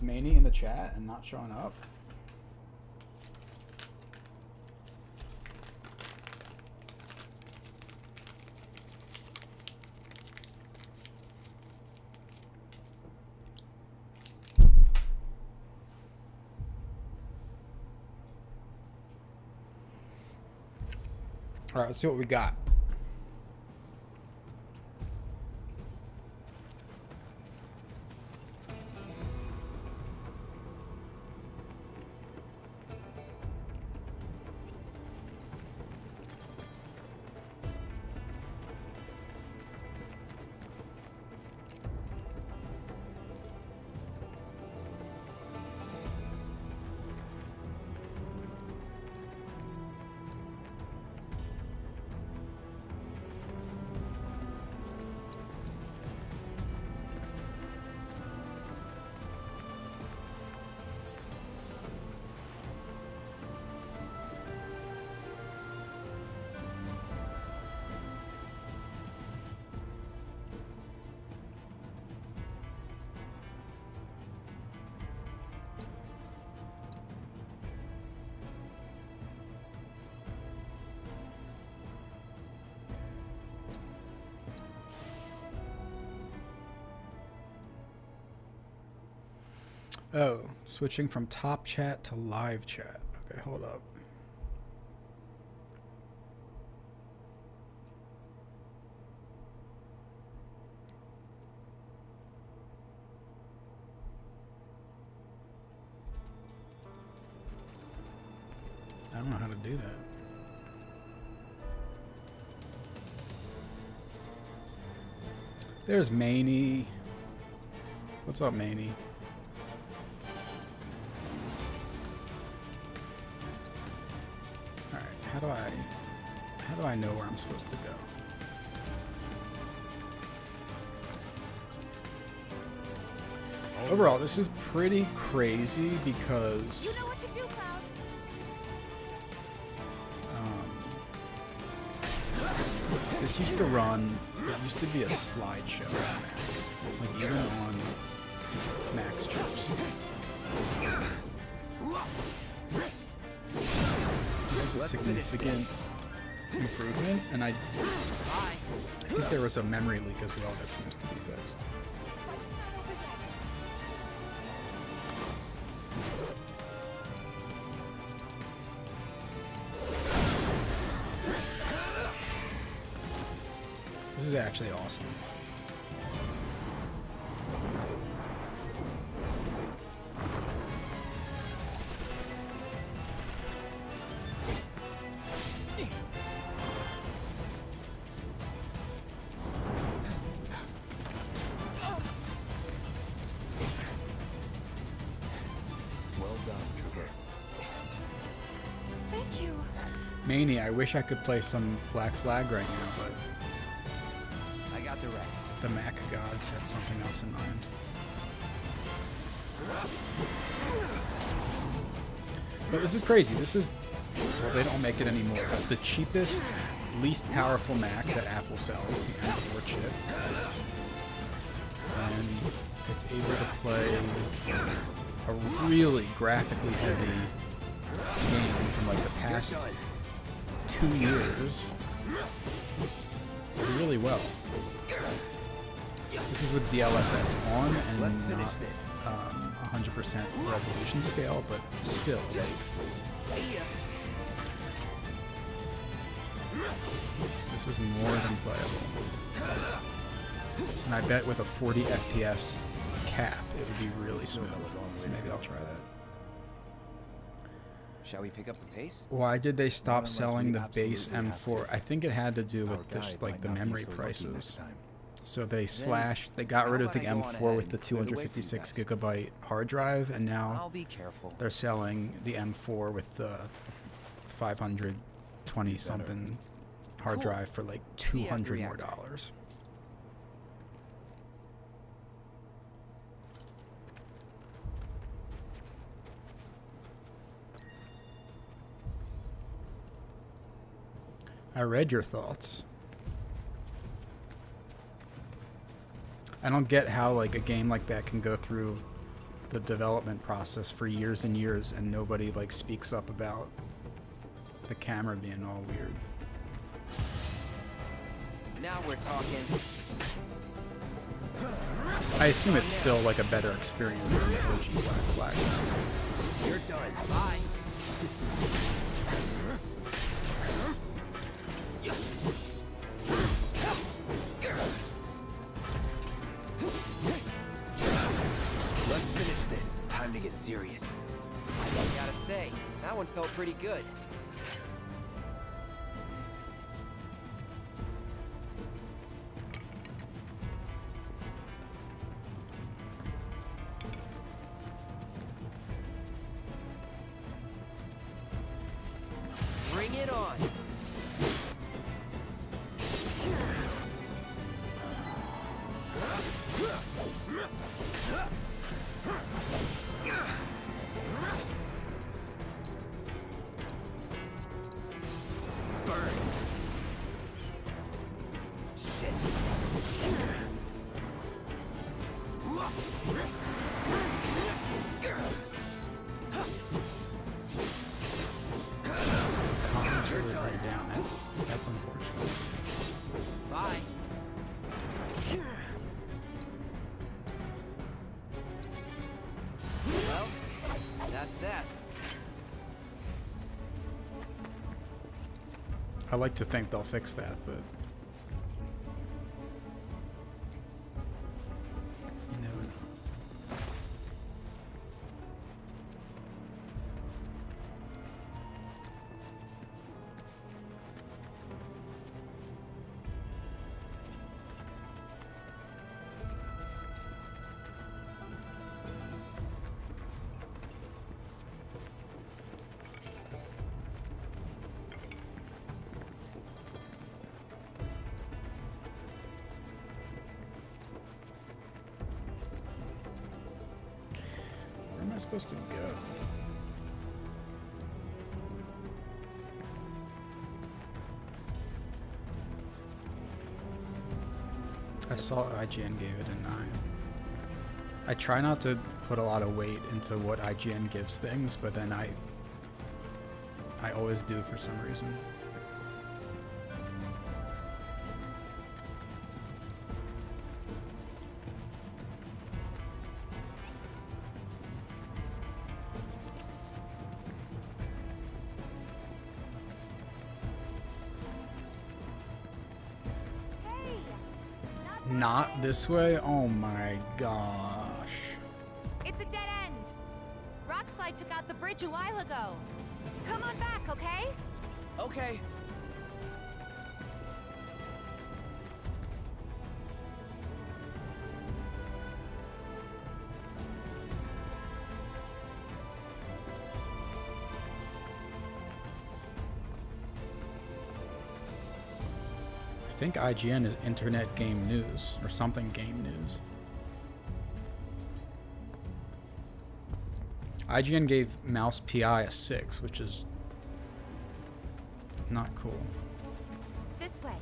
Was Maney in the chat and not showing up? All right, let's see what we got. Oh, switching from top chat to live chat. Okay, hold up. I don't know how to do that. There's Maney. What's up, Maney? How do I know where I'm supposed to go? Overall, this is pretty crazy because You know what to do, Cloud. this used to run. It used to be a slideshow on Mac, like even on Mac's chips. This is a significant improvement, and I think there was a memory leak as well that seems to be fixed. This is actually awesome. Maney, I wish I could play some Black Flag right now, but I got the rest. the Mac gods had something else in mind. But this is crazy. This is, well, they don't make it anymore, but the cheapest, least powerful Mac that Apple sells, the M4 chip. And it's able to play a really graphically heavy game from like the past 2 years really well. This is with DLSS on and not 100% resolution scale, but still, like, this is more than playable. And I bet with a 40 FPS cap, it would be really smooth. So maybe I'll try that. Shall we pick up the pace? Why did they stop selling the base M4? I think it had to do with just like the memory prices. So they got rid of the M4 with the 256 gigabyte hard drive, and now they're selling the M4 with the 520 something hard drive for like $200 more. I read your thoughts. I don't get how like a game like that can go through the development process for years and years, and nobody like speaks up about the camera being all weird. Now we're talking. I assume it's still like a better experience than the OG Black Flag. You're done. Bye. Let's finish this. Time to get serious. I gotta say, that one felt pretty good. Bring it on. Burn. Shit. Comments really right down. That's unfortunate. Bye. Well, that's that. I like to think they'll fix that, but you never know. Where am I supposed to go? I saw IGN gave it a 9. I try not to put a lot of weight into what IGN gives things, but then I always do for some reason. Not this way? Oh my gosh. It's a dead end. Rockslide took out the bridge a while ago. Come on back, okay? Okay. I think IGN is Internet Game News or something game news. IGN gave Mouse PI a 6, which is not cool. This way.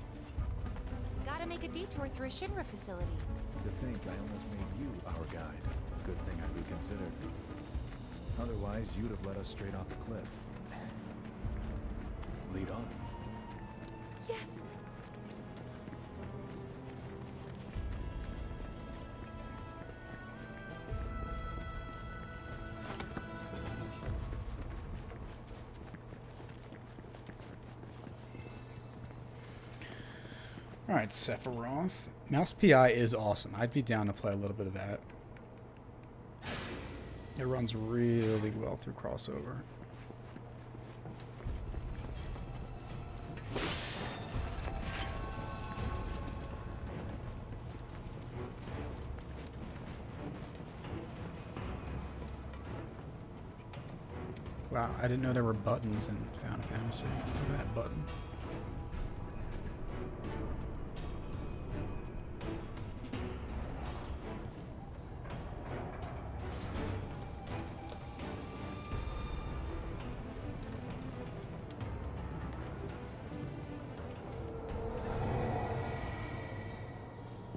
Gotta make a detour through a Shinra facility. To think I almost made you our guide. Good thing I reconsidered. Otherwise, you'd have led us straight off a cliff. Lead on. Yes. Alright, Sephiroth. Mouse PI is awesome. I'd be down to play a little bit of that. It runs really well through crossover. Wow, I didn't know there were buttons in Final Fantasy. Look at that button.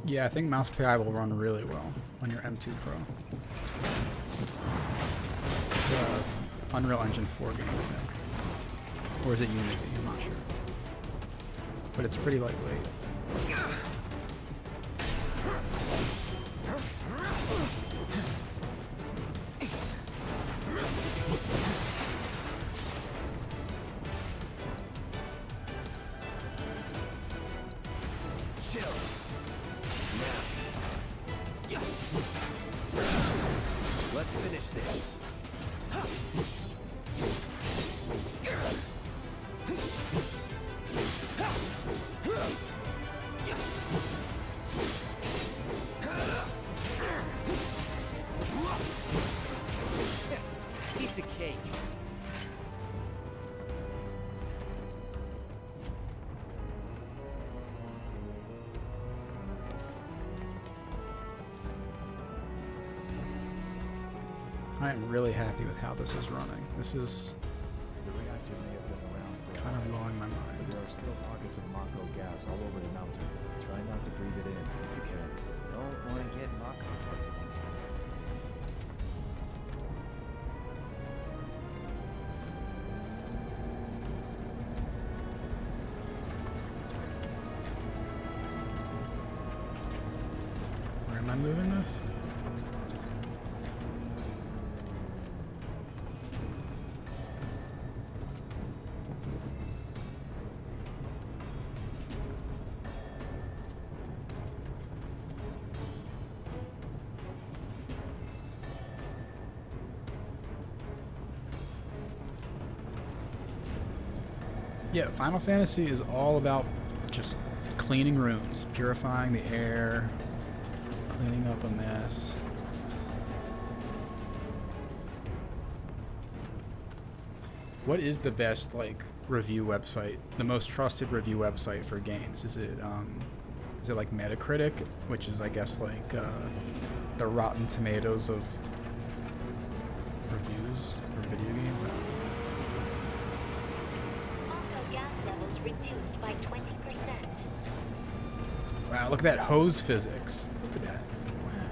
Yeah, I think Mouse PI will run really well on your M2 Pro. It's Unreal Engine 4 game, I think. Or is it Unity? I'm not sure. But it's pretty lightweight. Let's finish this. Piece of cake. I am really happy with how this is running. This is The reactor may have been around for kind a of while, blowing my but mind. there are still pockets of Mako gas all over the mountain. Try not to breathe it in if you can. Don't want to get Mako poisoning. Where am I moving this? Yeah, Final Fantasy is all about just cleaning rooms, purifying the air, cleaning up a mess. What is the best review website, the most trusted review website for games? Is it like Metacritic, which is I guess the Rotten Tomatoes of reviews for video games? I don't know. Mako gas levels reduced by 20%. Wow, look at that hose physics. Look at that. Wow.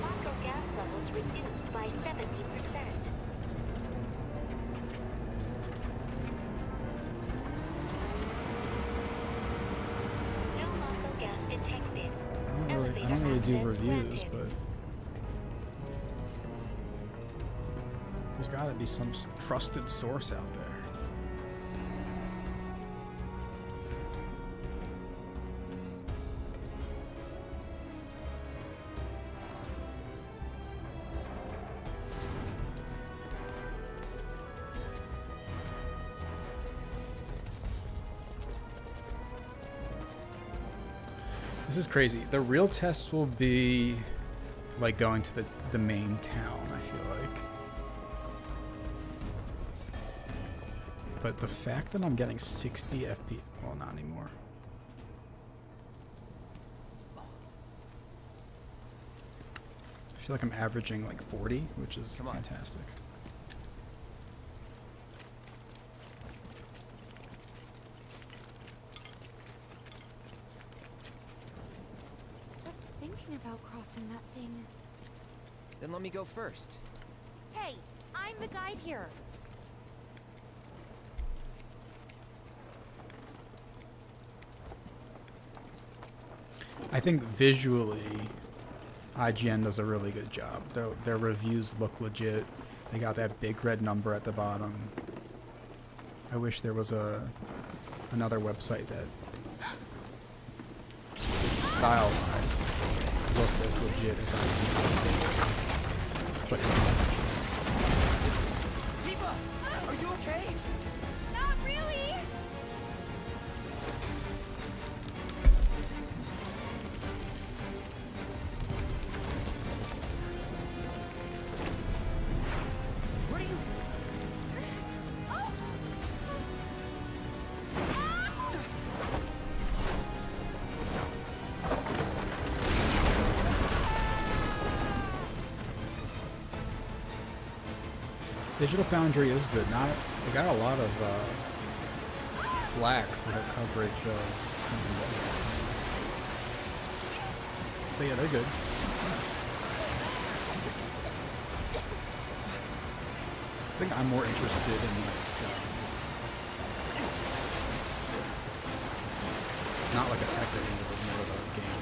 Mako gas levels reduced by 70%. No Mako gas detected. I don't really do reviews, but there's got to be some trusted source out there. This is crazy. The real test will be like going to the main town, I feel like. But the fact that I'm getting 60 FPS, well, not anymore. I feel like I'm averaging like 40, which is fantastic. Just thinking about crossing that thing. Then let me go first. Hey, I'm the guide here. I think visually, IGN does a really good job. Their reviews look legit. They got that big red number at the bottom. I wish there was another website that, style-wise, looked as legit as IGN. But Tifa, are you okay? Not really! What are you? Digital Foundry is good. They got a lot of flack for their coverage of But yeah, they're good. I think I'm more interested in like not like a tech rating, but more of a game.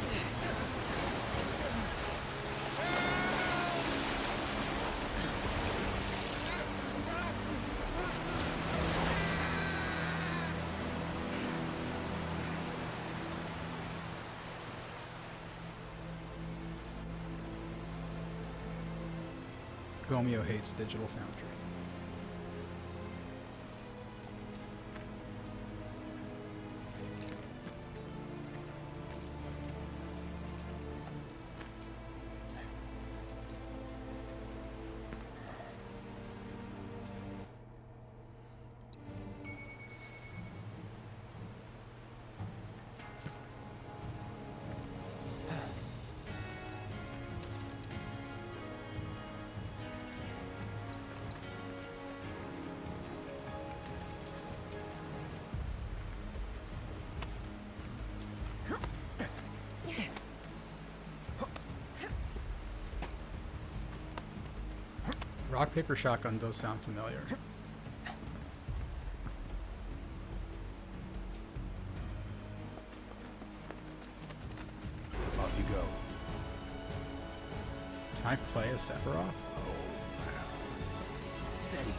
Gomeo hates Digital Foundry. Rock, paper, shotgun does sound familiar. Off you go. Can I play as Sephiroth? Steady.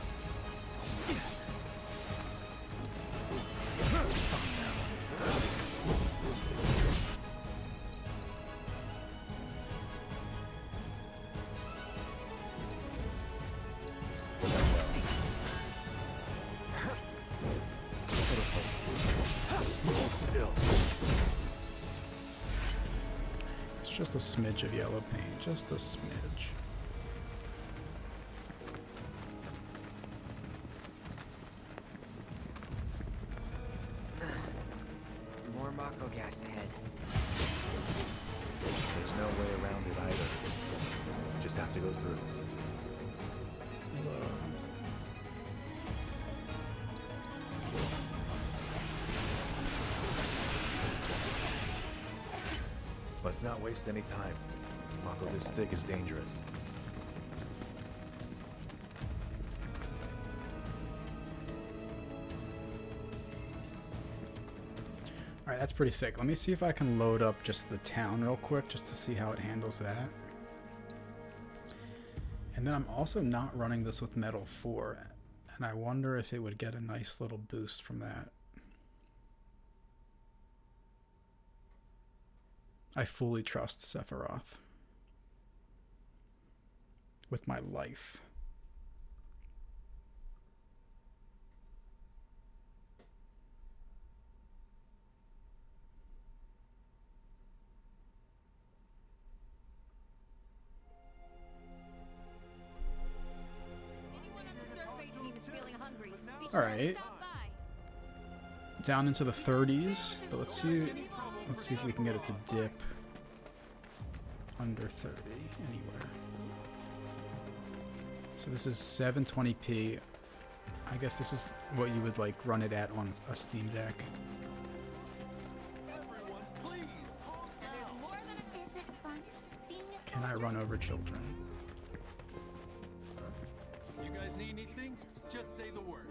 It's just a smidge of yellow paint, just a smidge. More Mako gas ahead. There's no way around it either. You just have to go through. Let's not waste any time. Mako this thick is dangerous. Alright, that's pretty sick. Let me see if I can load up just the town real quick just to see how it handles that. And then I'm also not running this with Metal 4, and I wonder if it would get a nice little boost from that. I fully trust Sephiroth with my life. Anyone on the survey team is feeling hungry. Be All sure to right. stop by. Down into the 30s, but let's see if we can get it to dip under 30 anywhere. So this is 720p. I guess this is what you would like run it at on a Steam Deck. Is it fun being a Can I run over children? You guys need anything? Just say the word.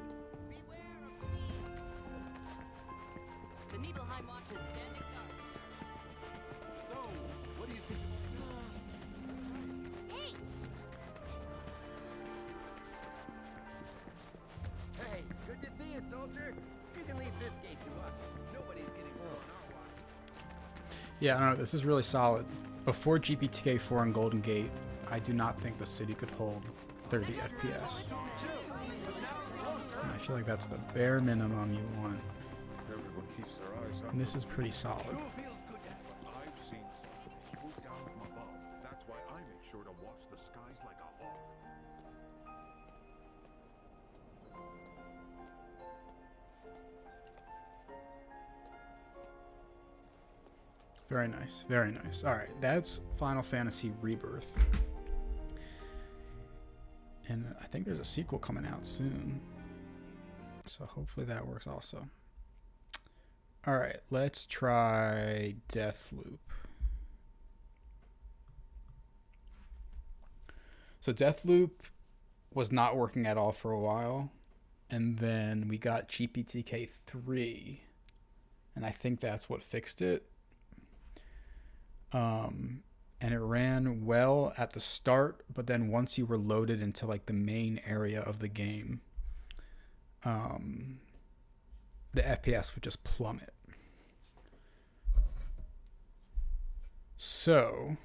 The Nibelheim Watch is standing guard. So, what do you think? Hey! Hey, good to see you, soldier. You can leave this gate to us. Nobody's getting blown on our watch. Yeah, I don't know. This is really solid. Before GPTK4 and Golden Gate, I do not think the city could hold 30 FPS. And I feel like that's the bare minimum you want. Everyone keeps their eyes up. And this is pretty solid. I've seen something swoop down from above. That's why I make sure to watch the skies like a hawk. Very nice. Very nice. All right, that's Final Fantasy Rebirth. And I think there's a sequel coming out soon. So hopefully that works also. All right, let's try Deathloop. So Deathloop was not working at all for a while, and then we got GPTK 3, and I think that's what fixed it. And it ran well at the start, but then once you were loaded into like the main area of the game, the FPS would just plummet. So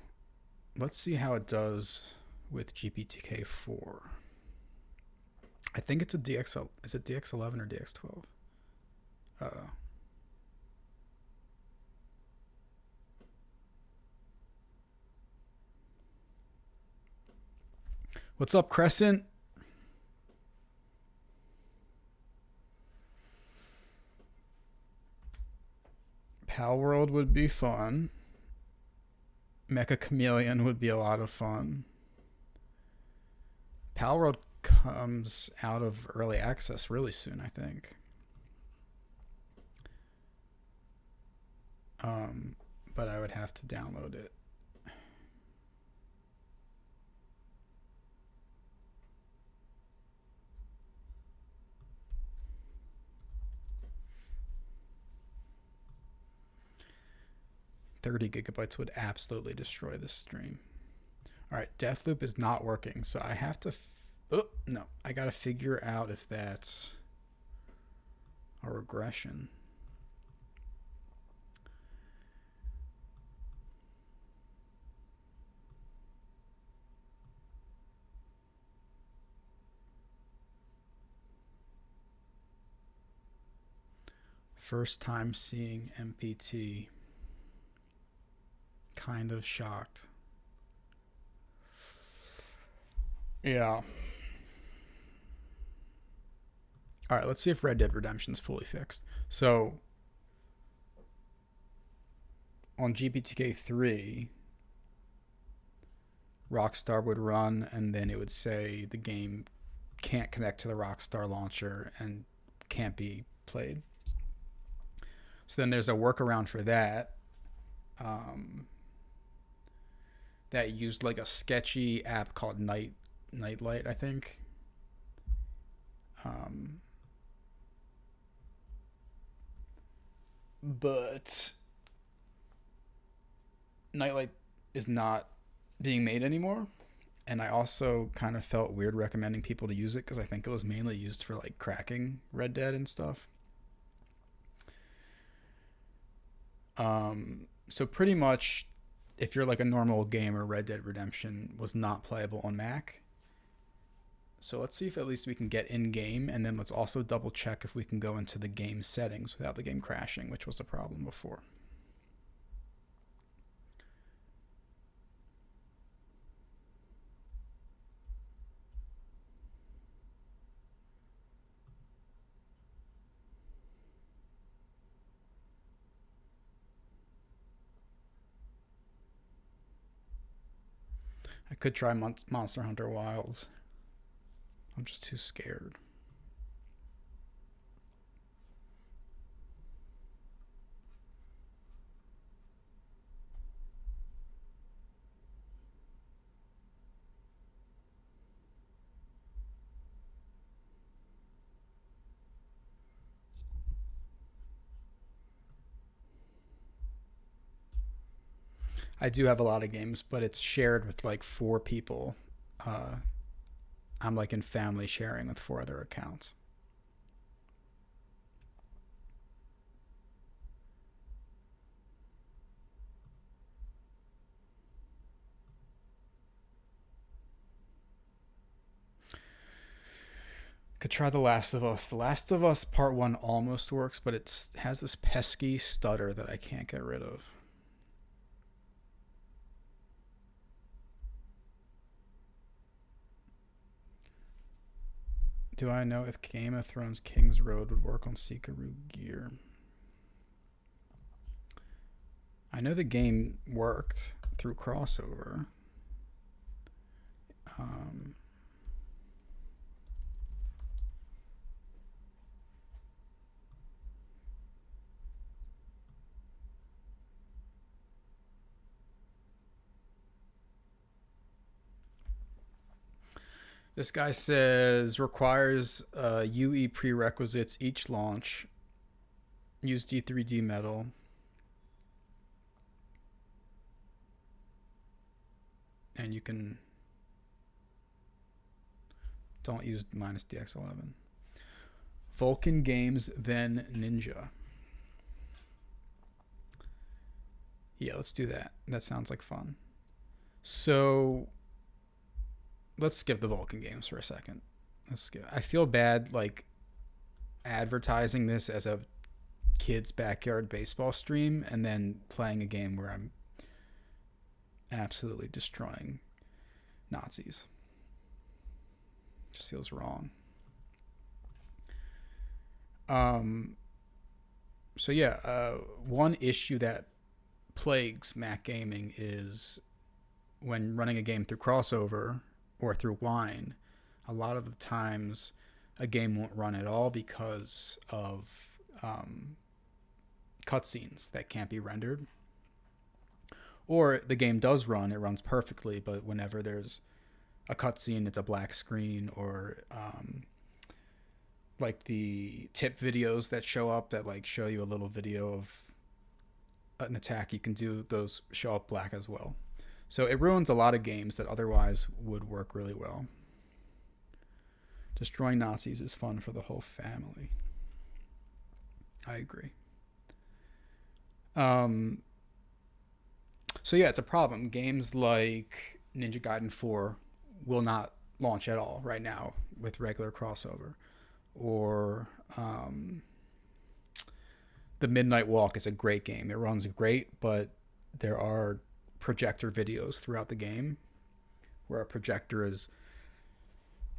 let's see how it does with GPTK 4. I think it's a DXL. Is it DX11 or DX12? What's up, Crescent? Pal World would be fun. Mecha Chameleon would be a lot of fun. Pal World comes out of early access really soon, I think. But I would have to download it. $30 gigabytes would absolutely destroy this stream. All right, Deathloop is not working, so I have to... no, I gotta figure out if that's a regression. First time seeing MPT. Kind of shocked. Yeah. All right, let's see if Red Dead Redemption's fully fixed. So on GPTK 3, Rockstar would run, and then it would say the game can't connect to the Rockstar launcher and can't be played. So then there's a workaround for that. That used like a sketchy app called Nightlight, I think. But Nightlight is not being made anymore, and I also kind of felt weird recommending people to use it because I think it was mainly used for like cracking Red Dead and stuff. So pretty much, if you're like a normal gamer, Red Dead Redemption was not playable on Mac. So let's see if at least we can get in-game, and then let's also double check if we can go into the game settings without the game crashing, which was a problem before. I could try Monster Hunter Wilds. I'm just too scared. I do have a lot of games, but it's shared with like 4 people. I'm like in family sharing with 4 other accounts. Could try The Last of Us. The Last of Us Part 1 almost works, but it has this pesky stutter that I can't get rid of. Do I know if Game of Thrones King's Road would work on Subaru Gear? I know the game worked through crossover. This guy says requires UE prerequisites each launch. Use D3D metal. And you can... Don't use minus DX11. Vulcan Games, then Ninja. Yeah, let's do that. That sounds like fun. So... let's skip the Vulcan games for a second. I feel bad like advertising this as a kid's backyard baseball stream and then playing a game where I'm absolutely destroying Nazis. Just feels wrong. So yeah, one issue that plagues Mac gaming is when running a game through crossover or through Wine, a lot of the times a game won't run at all because of cutscenes that can't be rendered. Or the game does run, it runs perfectly, but whenever there's a cutscene, it's a black screen, or like the tip videos that show up that like show you a little video of an attack you can do, those show up black as well. So it ruins a lot of games that otherwise would work really well. Destroying Nazis is fun for the whole family. I agree. So yeah, it's a problem. Games like Ninja Gaiden 4 will not launch at all right now with regular crossover. Or The Midnight Walk is a great game. It runs great, but there are projector videos throughout the game where a projector is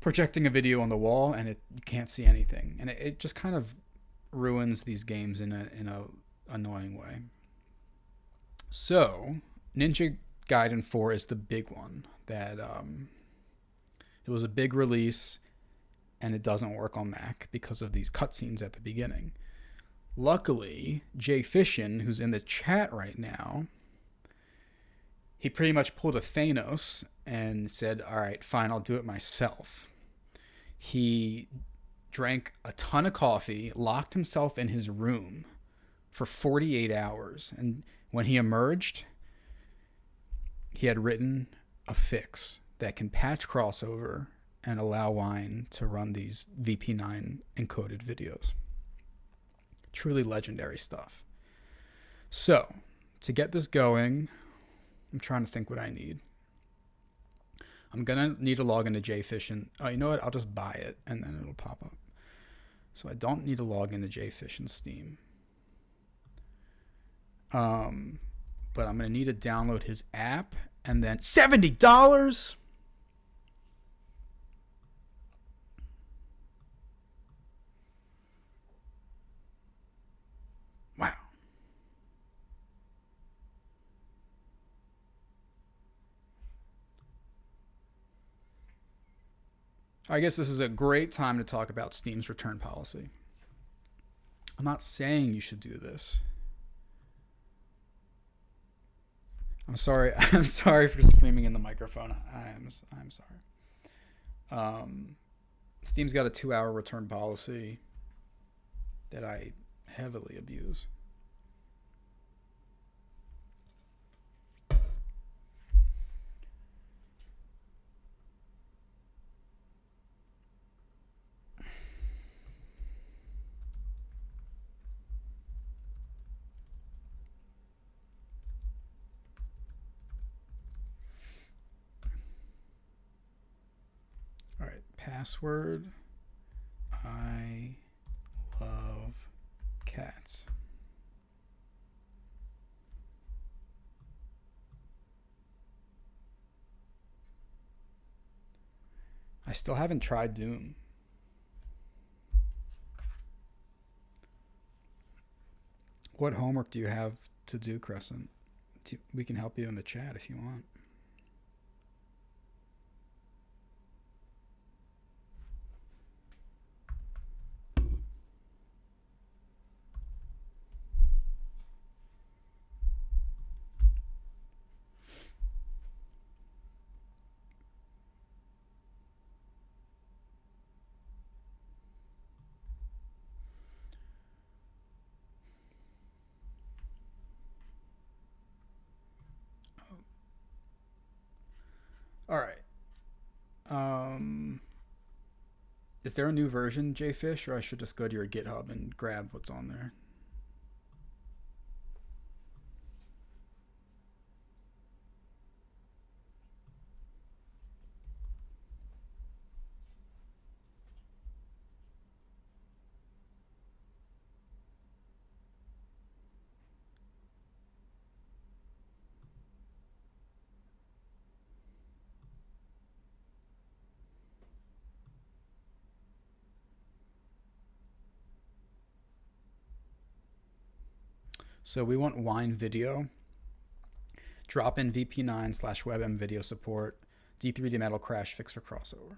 projecting a video on the wall and you can't see anything, and it just kind of ruins these games in a annoying way. So Ninja Gaiden 4 is the big one that it was a big release and it doesn't work on Mac because of these cutscenes at the beginning. Luckily, Jay Fishin, who's in the chat right now, he pretty much pulled a Thanos and said, all right, fine, I'll do it myself. He drank a ton of coffee, locked himself in his room for 48 hours. And when he emerged, he had written a fix that can patch crossover and allow Wine to run these VP9 encoded videos. Truly legendary stuff. So, to get this going, I'm trying to think what I need. I'm going to need to log into JFishin. Oh, you know what? I'll just buy it and then it'll pop up. So I don't need to log into JFishin Steam. But I'm going to need to download his app and then $70? Wow. I guess this is a great time to talk about Steam's return policy. I'm not saying you should do this. I'm sorry. I'm sorry for screaming in the microphone. I'm sorry. Steam's got a 2-hour return policy that I heavily abuse. All right, password. I love cats. I still haven't tried Doom. What homework do you have to do, Crescent? We can help you in the chat if you want. Is there a new version, JFish, or I should just go to your GitHub and grab what's on there? So we want wine video, drop in VP9/WebM video support, D3D metal crash fix for crossover.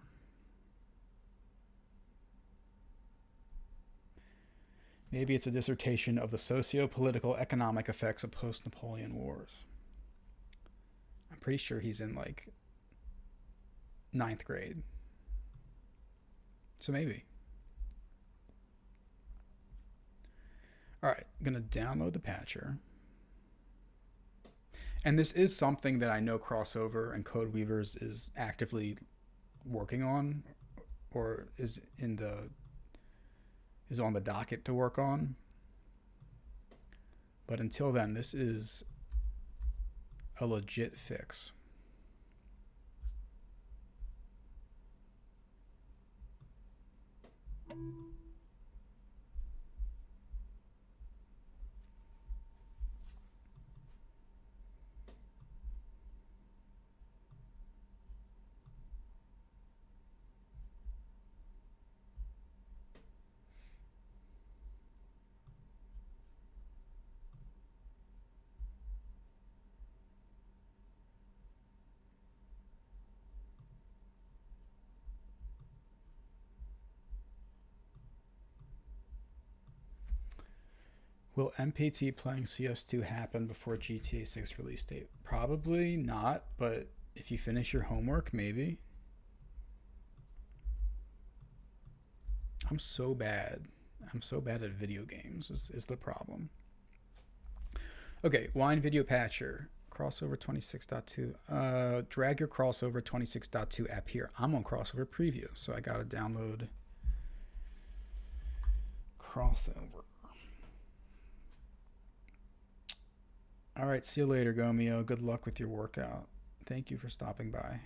Maybe it's a dissertation of the socio-political economic effects of post-Napoleon wars. I'm pretty sure he's in like 9th grade. So maybe. All right, I'm going to download the patcher. And this is something that I know Crossover and Code Weavers is actively working on, or is on the docket to work on. But until then, this is a legit fix. Will MPT playing CS2 happen before GTA 6 release date? Probably not, but if you finish your homework, maybe. I'm so bad. I'm so bad at video games is the problem. Okay, Wine Video Patcher. Crossover 26.2. Drag your Crossover 26.2 app here. I'm on Crossover Preview, so I gotta download Crossover. All right, see you later, Gomeo. Good luck with your workout. Thank you for stopping by.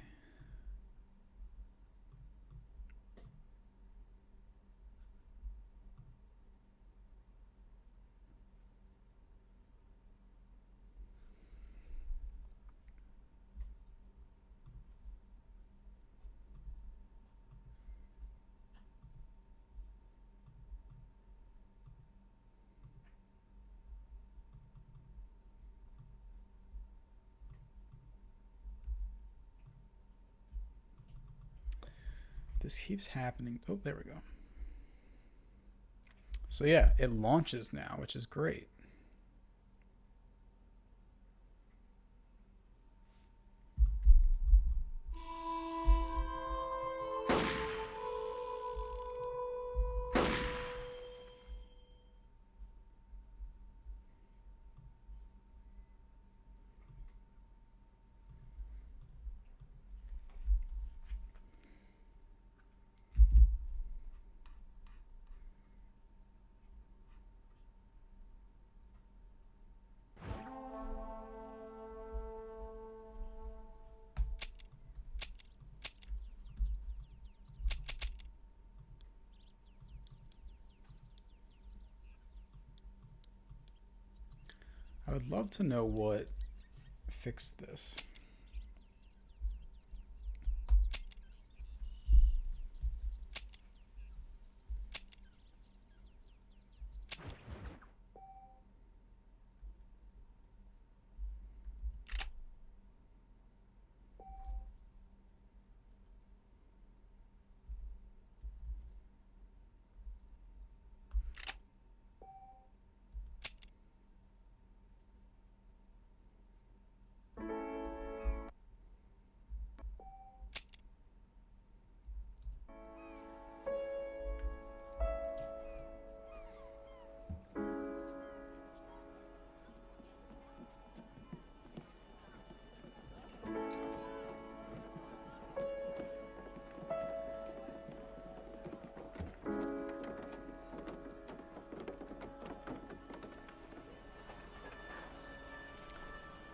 This keeps happening. Oh, there we go. So yeah, it launches now, which is great. I would love to know what fixed this.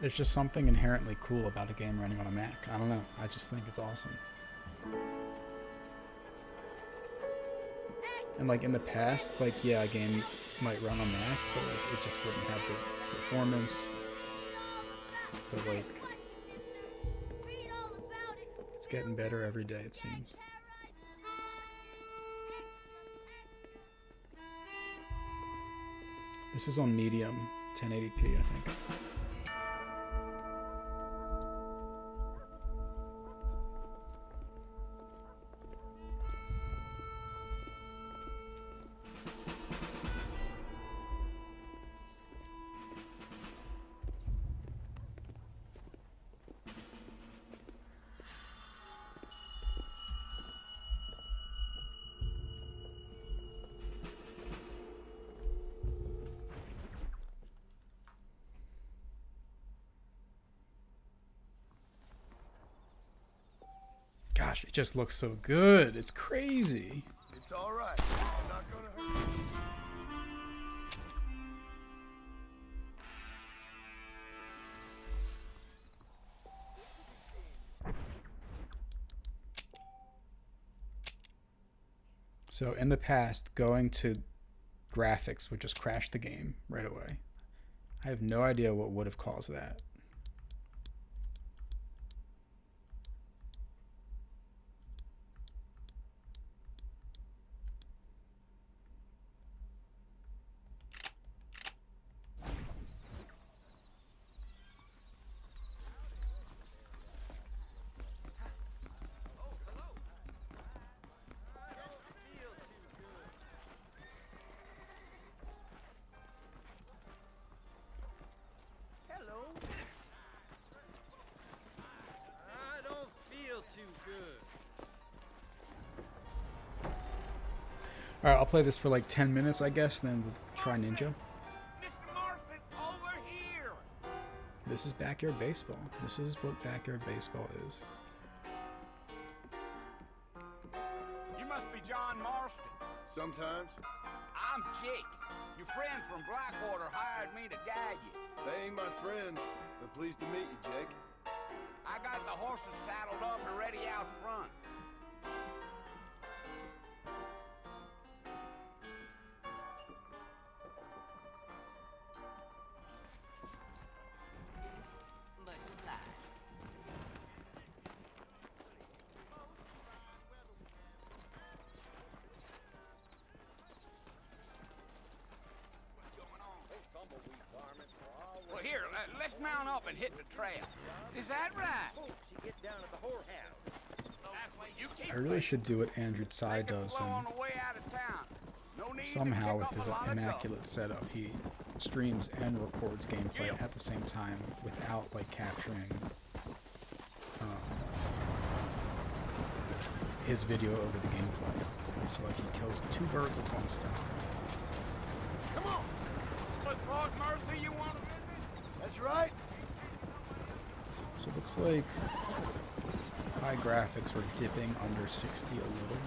There's just something inherently cool about a game running on a Mac. I don't know. I just think it's awesome. And like in the past, like yeah, a game might run on Mac, but like it just wouldn't have good performance. But like it's getting better every day, it seems. This is on medium, 1080p, I think. Gosh, it just looks so good. It's crazy. It's all right. I'm not gonna hurt you. So in the past, going to graphics would just crash the game right away. I have no idea what would have caused that. Alright, I'll play this for like 10 minutes, I guess, then we'll try Ninja. Mr. Marfin, over here! This is backyard baseball. This is what backyard baseball is. You must be John Marston. Sometimes. I'm Jake. Your friends from Blackwater hired me to guide you. They ain't my friends, but pleased to meet you, Jake. I got the horses saddled up and ready out front. Much obliged. Well, here, let's mount up and hit the trail. Is that right? Get down to the whorehouse. I really should do what Andrew Tsai does, and somehow with his immaculate setup, he streams and records gameplay at the same time without like capturing his video over the gameplay. So like he kills two birds with one stone. Come on! But Lord Mercy, you want to visit? That's right. So it looks like high graphics were dipping under 60 a little bit.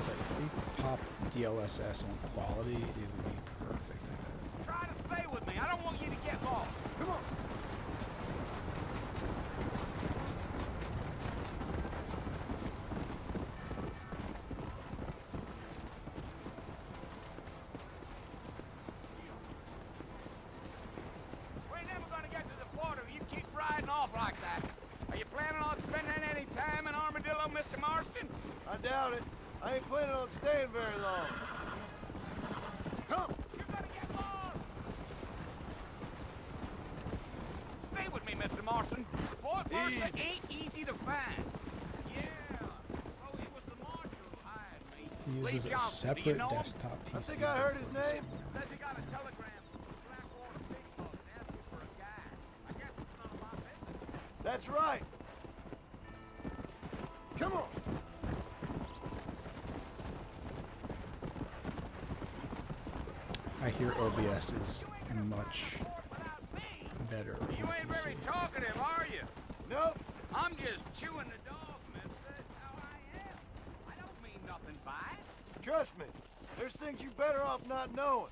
But if we popped DLSS on quality, it would be perfect, I bet. Try to stay with me. I don't want you to get lost. Come on. We ain't never gonna get to the port if you keep riding off like that. Are you planning on spending any time in Armadillo, Mr. Marston? I doubt it. I ain't planning on staying very long. Come! You're gonna get lost! Stay with me, Mr. Marston. Fort Mercer ain't easy to find. Yeah. Oh, it was the marshal who hired me. He uses Lee a Johnson, do you separate know him? desktop PC. I think I heard his name. Says he got a telegram from the Blackwater Big Boss and asked me for a guide. I guess it's none of my business. That's right. Come on. I hear OBS is much better on You ain't very PC. talkative, are you? Nope. I'm just chewing the dog, mister. That's how I am. I don't mean nothing by it. Trust me. There's things you better off not knowing.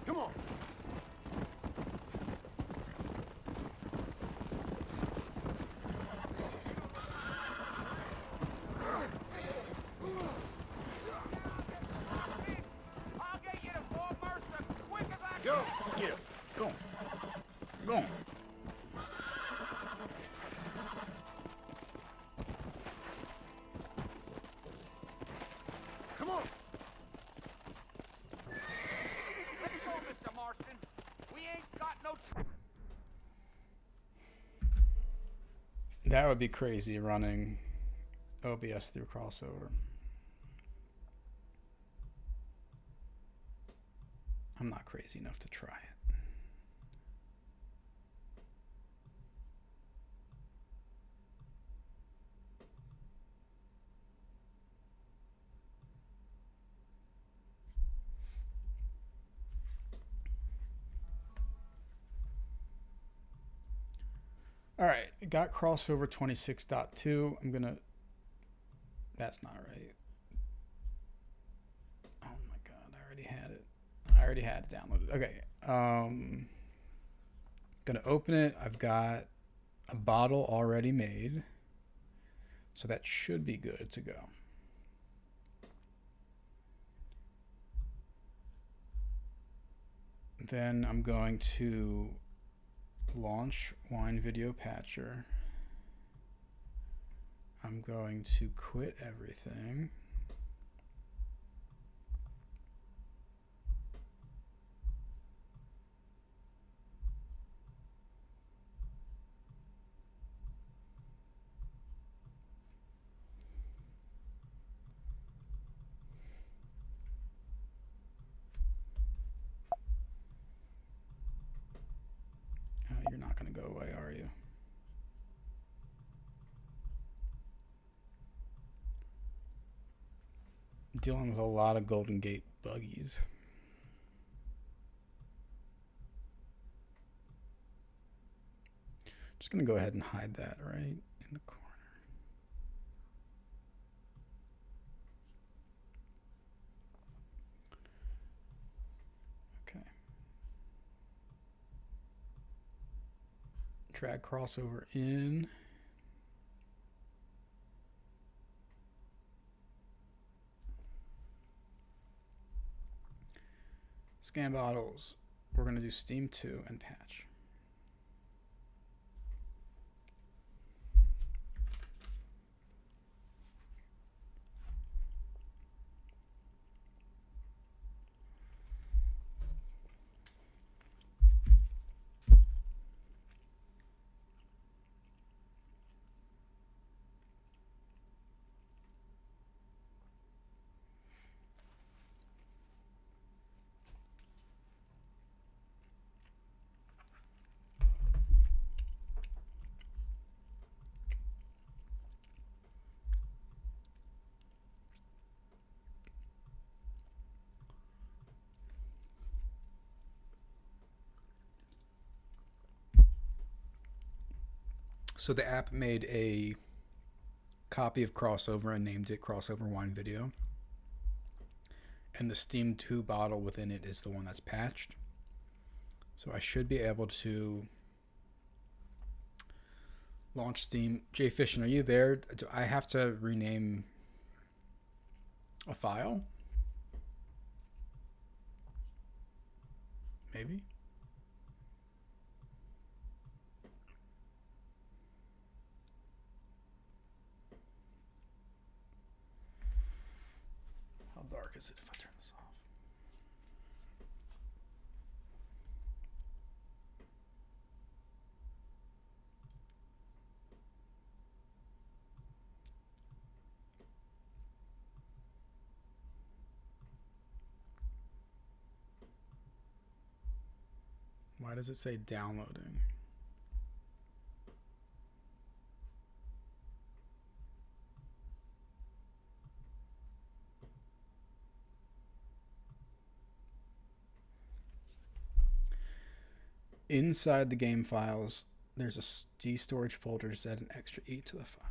Come Come on. I'll get you to Fort Mercer quick as I Go. can. Get him. Go on. Go on. Come on. Let's go, Mr. Marston. We ain't got no That would be crazy running OBS through crossover. I'm not crazy enough to try it. All right, got crossover 26.2. I'm gonna. That's not right. Oh my god, I already had it. I already had it downloaded. Okay. Gonna open it. I've got a bottle already made, so that should be good to go. Then I'm going to launch Wine Video Patcher. I'm going to quit everything. You're not going to go away, are you? Dealing with a lot of Golden Gate buggies. Just going to go ahead and hide that right in the corner. Okay. Drag crossover in. Scan bottles. We're going to do Steam 2 and patch. So the app made a copy of Crossover and named it Crossover Wine Video. And the Steam 2 bottle within it is the one that's patched. So I should be able to launch Steam. Jay Fishin, are you there? Do I have to rename a file? Maybe. How dark is it if I turn this off? Why does it say downloading? Inside the game files, there's a D storage folder to add an extra E to the file.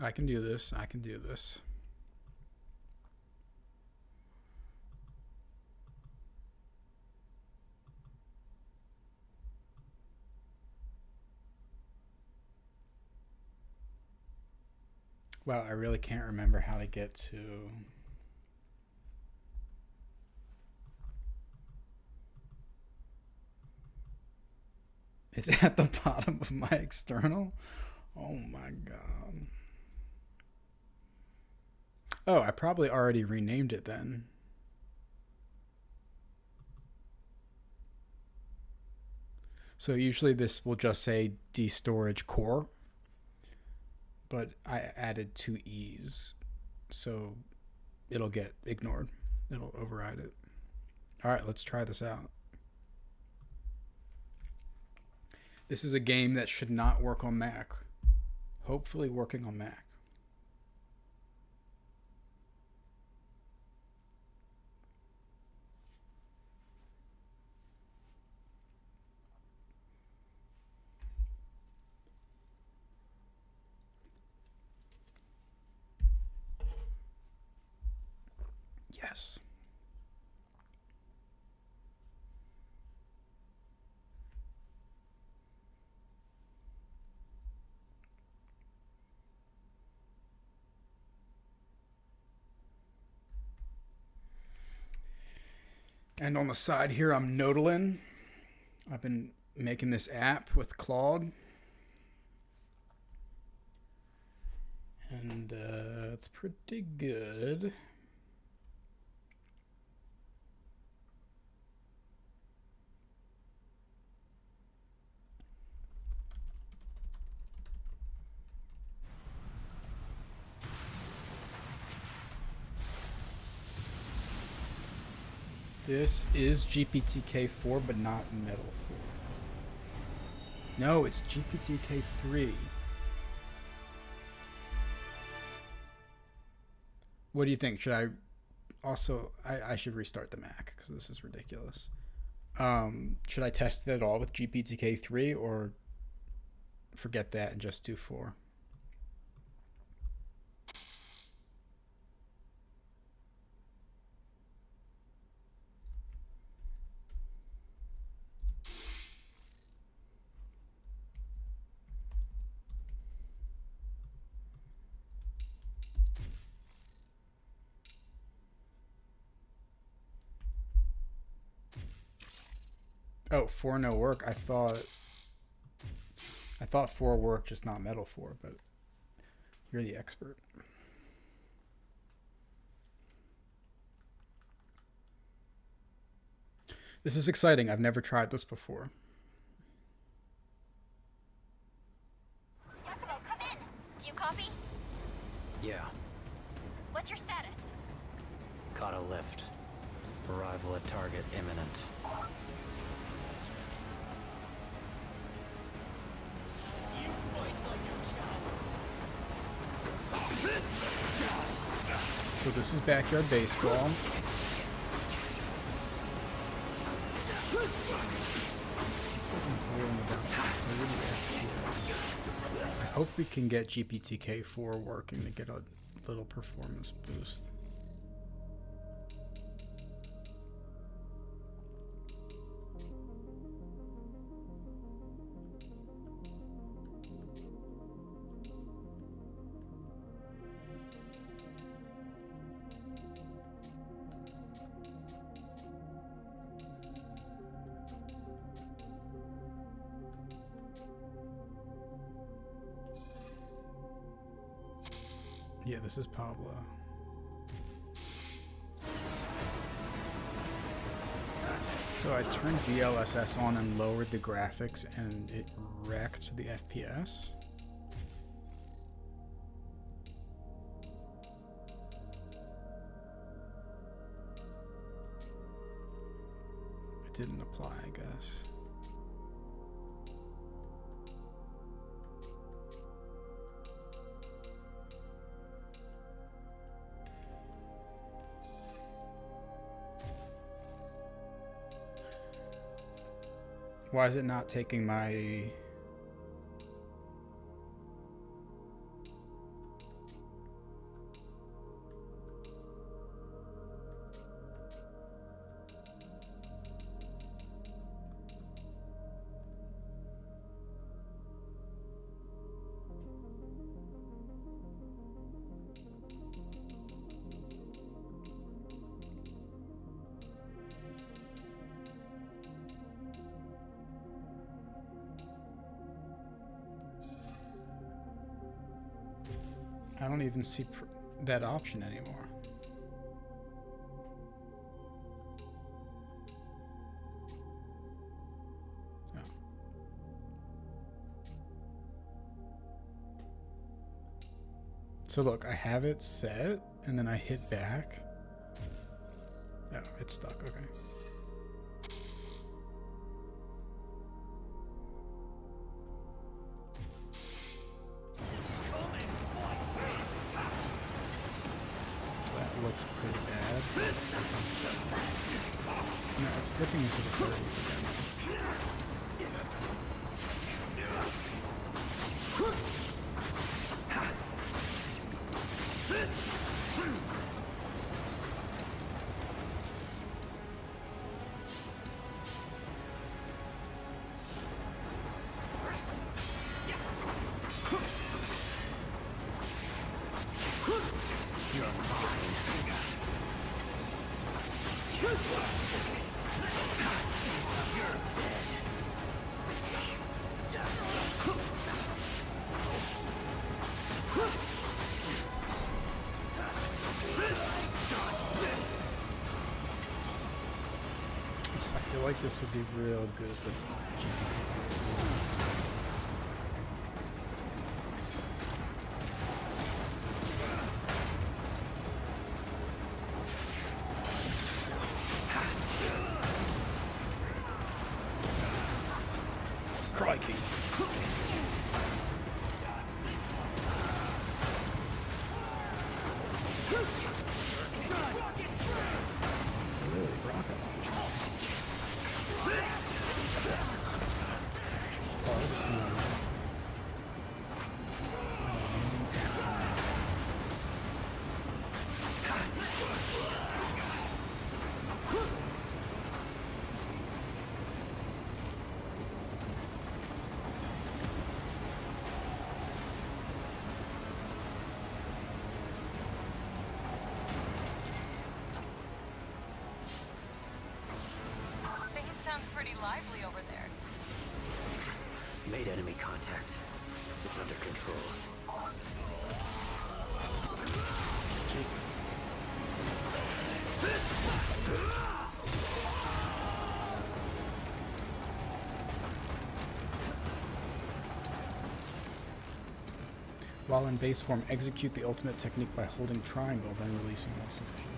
I can do this. I can do this. Wow, I really can't remember how to get to... It's at the bottom of my external? Oh my god. Oh, I probably already renamed it then. So usually this will just say destorage core, but I added 2 E's, so it'll get ignored. It'll override it. All right, let's try this out. This is a game that should not work on Mac. Hopefully working on Mac. Yes. And on the side here, I'm noodling. I've been making this app with Claude. And it's pretty good. This is GPTK4, but not Metal 4. No, it's GPTK3. What do you think? Should I also... I should restart the Mac, because this is ridiculous. Should I test it all with GPTK3, or forget that and just do 4? Oh, 4 no work. I thought 4 worked, just not Metal 4, but you're the expert. This is exciting. I've never tried this before. Yakumo, come in. Do you copy? Yeah, What's your status? caught a lift. Arrival at target imminent. So this is Backyard Baseball. I hope we can get GPTK4 working to get a little performance boost. Yeah, this is Pablo. So I turned DLSS on and lowered the graphics, and it wrecked the FPS. It didn't apply, I guess. Why is it not taking my... I don't even see that option anymore. Oh. So look, I have it set, and then I hit back. Oh, it's stuck. Okay. Looks pretty bad. No, it's dipping into the 30s again. I feel like this would be real good with GPT. Crikey. Really, rocket launcher. Things sound pretty lively over there. Made enemy contact. It's under control. While in base form, execute the ultimate technique by holding triangle, then releasing once sufficient.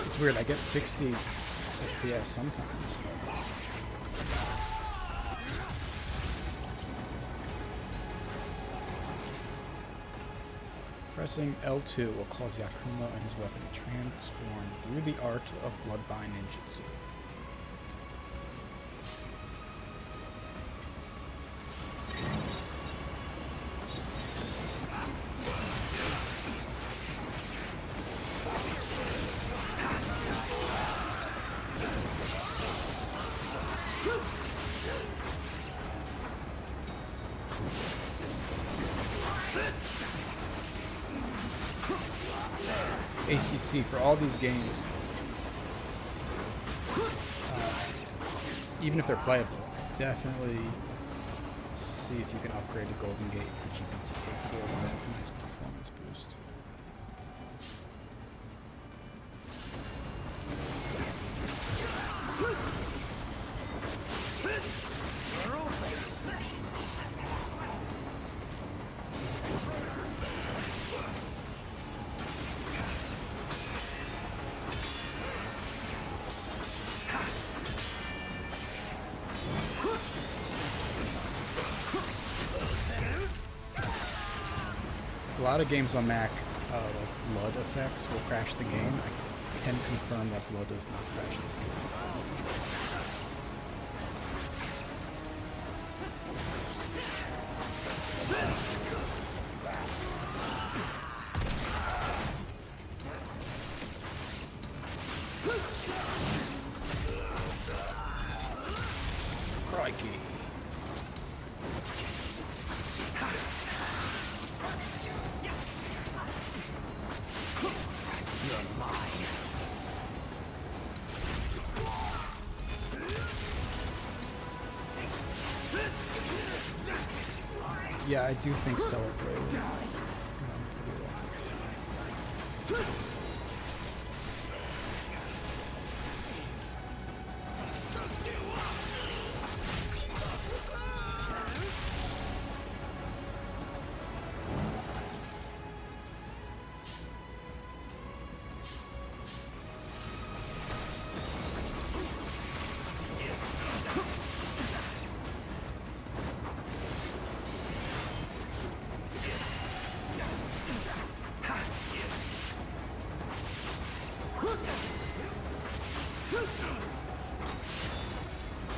It's weird, I get 60 FPS sometimes. Pressing L2 will cause Yakumo and his weapon to transform through the art of Bloodbind Ninjutsu. ACC for all these games, even if they're playable, definitely see if you can upgrade to Golden Gate to GPT-4 for that nice performance boost. A lot of games on Mac, like blood effects, will crash the game. I can confirm that blood does not crash this game. Crikey. Yeah, I do think Stellar Blade.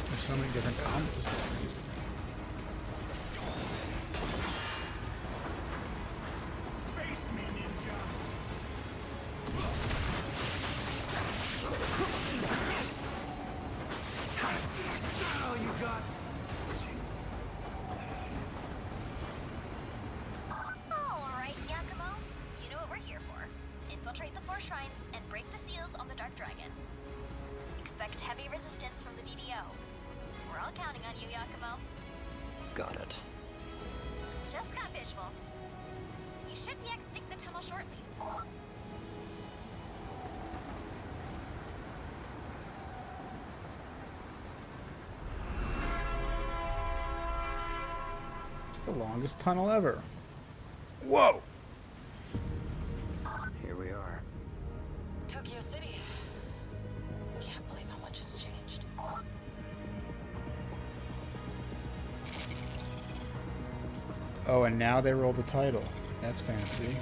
There's so many different combos. All you got? Alright, Yakumo. You know what we're here for. Infiltrate the 4 shrines and break the seals on the Dark Dragon. Expect heavy resistance from the DDO. We're all counting on you, Yakumo. Got it. Just got visuals. You should be exiting the tunnel shortly. It's the longest tunnel ever. Whoa! Here we are. Tokyo City. Can't believe how much it's changed. Oh, and now they roll the title. That's fancy.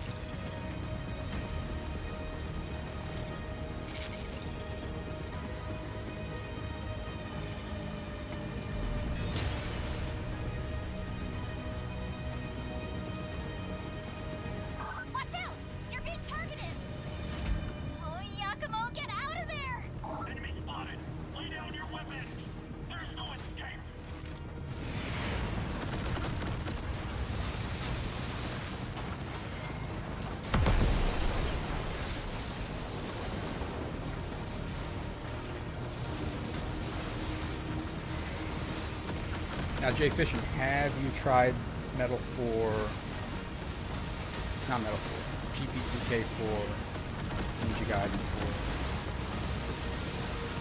Watch out! You're being targeted! Oh, Yakumo, get out of there! Enemy spotted. Lay down your weapon. There's no escape. Now, Jay Fishing, have you tried Metal 4? Not Metal 4. GPTK 4. Ninja Gaiden 4.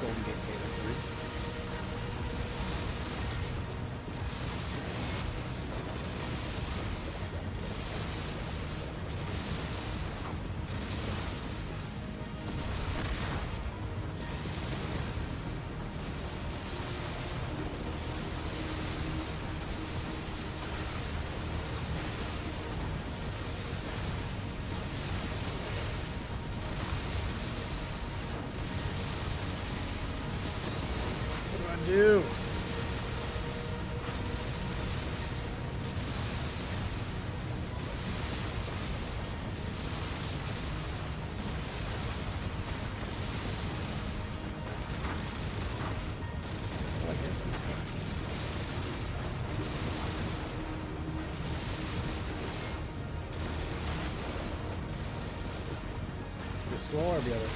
Golden Gate Beta 3. What do I do? What is this guy? This wall or the other?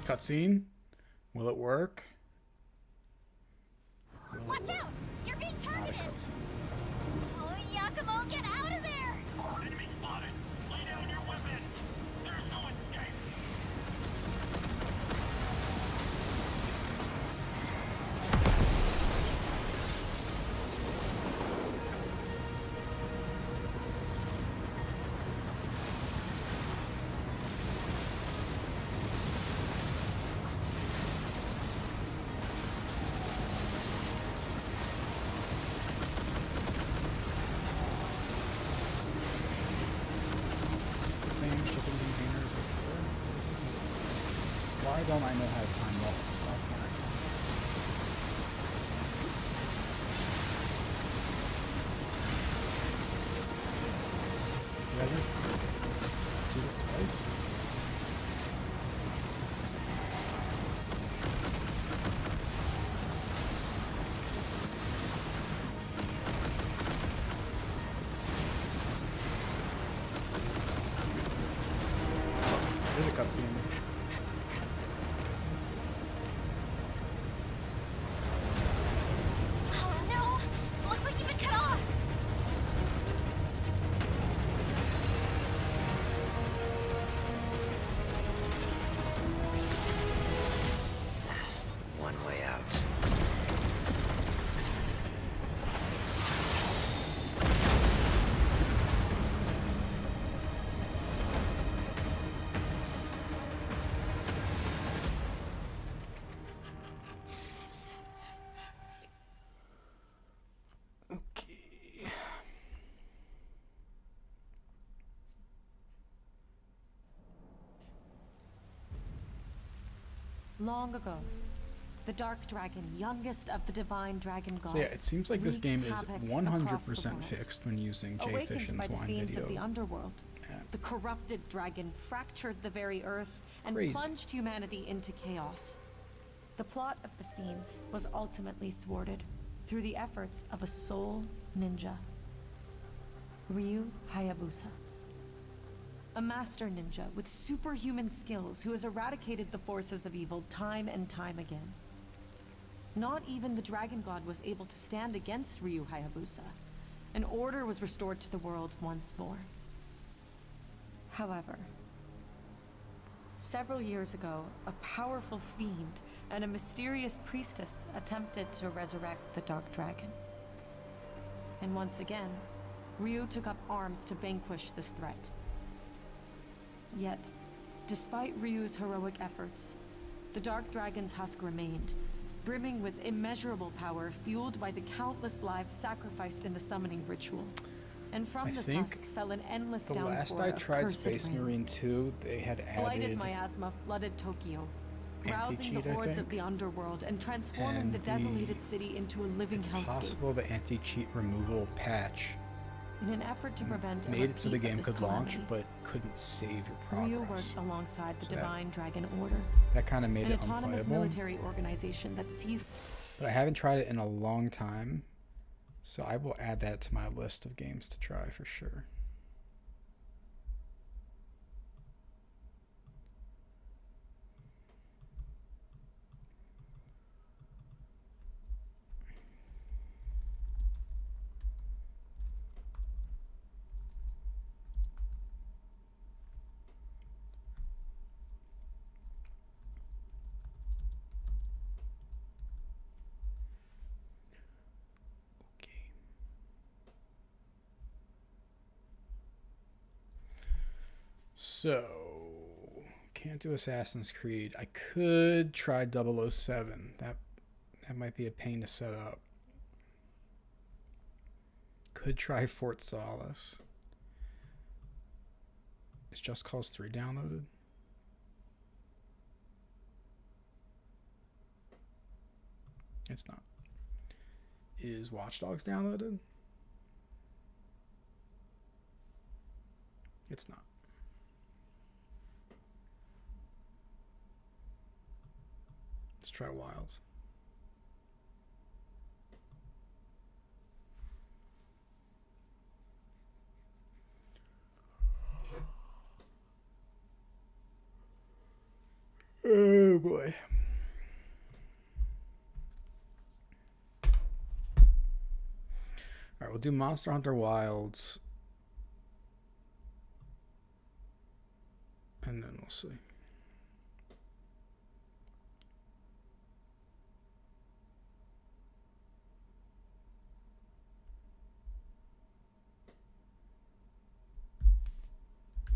Cutscene? Will it work? Watch out! You're being Not a targeted! cutscene. Oh, Yakumo, get out of there! Enemy spotted. Lay down your weapon. There's no escape. It's the same shipping container as before. Why don't I know how to time multiple? Why can't I? Long ago, the Dark Dragon, youngest of the divine dragon gods. So yeah, it seems like this wreaked game is havoc 100% across the world. fixed when using Jay Awakened Fishin's by the wine fiends video. of the underworld, Yeah. the corrupted dragon fractured the very earth and Crazy. plunged humanity into chaos. The plot of the fiends was ultimately thwarted through the efforts of a sole ninja, Ryu Hayabusa. A master ninja with superhuman skills who has eradicated the forces of evil time and time again. Not even the dragon god was able to stand against Ryu Hayabusa, and order was restored to the world once more. However, several years ago, a powerful fiend and a mysterious priestess attempted to resurrect the Dark Dragon. And once again, Ryu took up arms to vanquish this threat. Yet, despite Ryu's heroic efforts, the Dark Dragon's husk remained, brimming with immeasurable power fueled by the countless lives sacrificed in the summoning ritual. And from this husk fell an endless The downpour last I of tried cursed Space rain. Marine 2, they had Blighted added miasma flooded Tokyo, rousing anti-cheat, the I hordes think. of the underworld and transforming And the desolated city into a living it's hellscape. possible the anti-cheat removal patch In an effort to prevent a made it so the repeat of game this could launch, calamity, but couldn't save your progress. Ryu worked alongside the So that- Divine Dragon Order, That kind of made an it autonomous unplayable. military organization that sees. But I haven't tried it in a long time, so I will add that to my list of games to try for sure. So, can't do Assassin's Creed. I could try 007. That might be a pain to set up. Could try Fort Solace. Is Just Cause 3 downloaded? It's not. Is Watch Dogs downloaded? It's not. Let's try Wilds. Oh boy. All right, we'll do Monster Hunter Wilds. And then we'll see.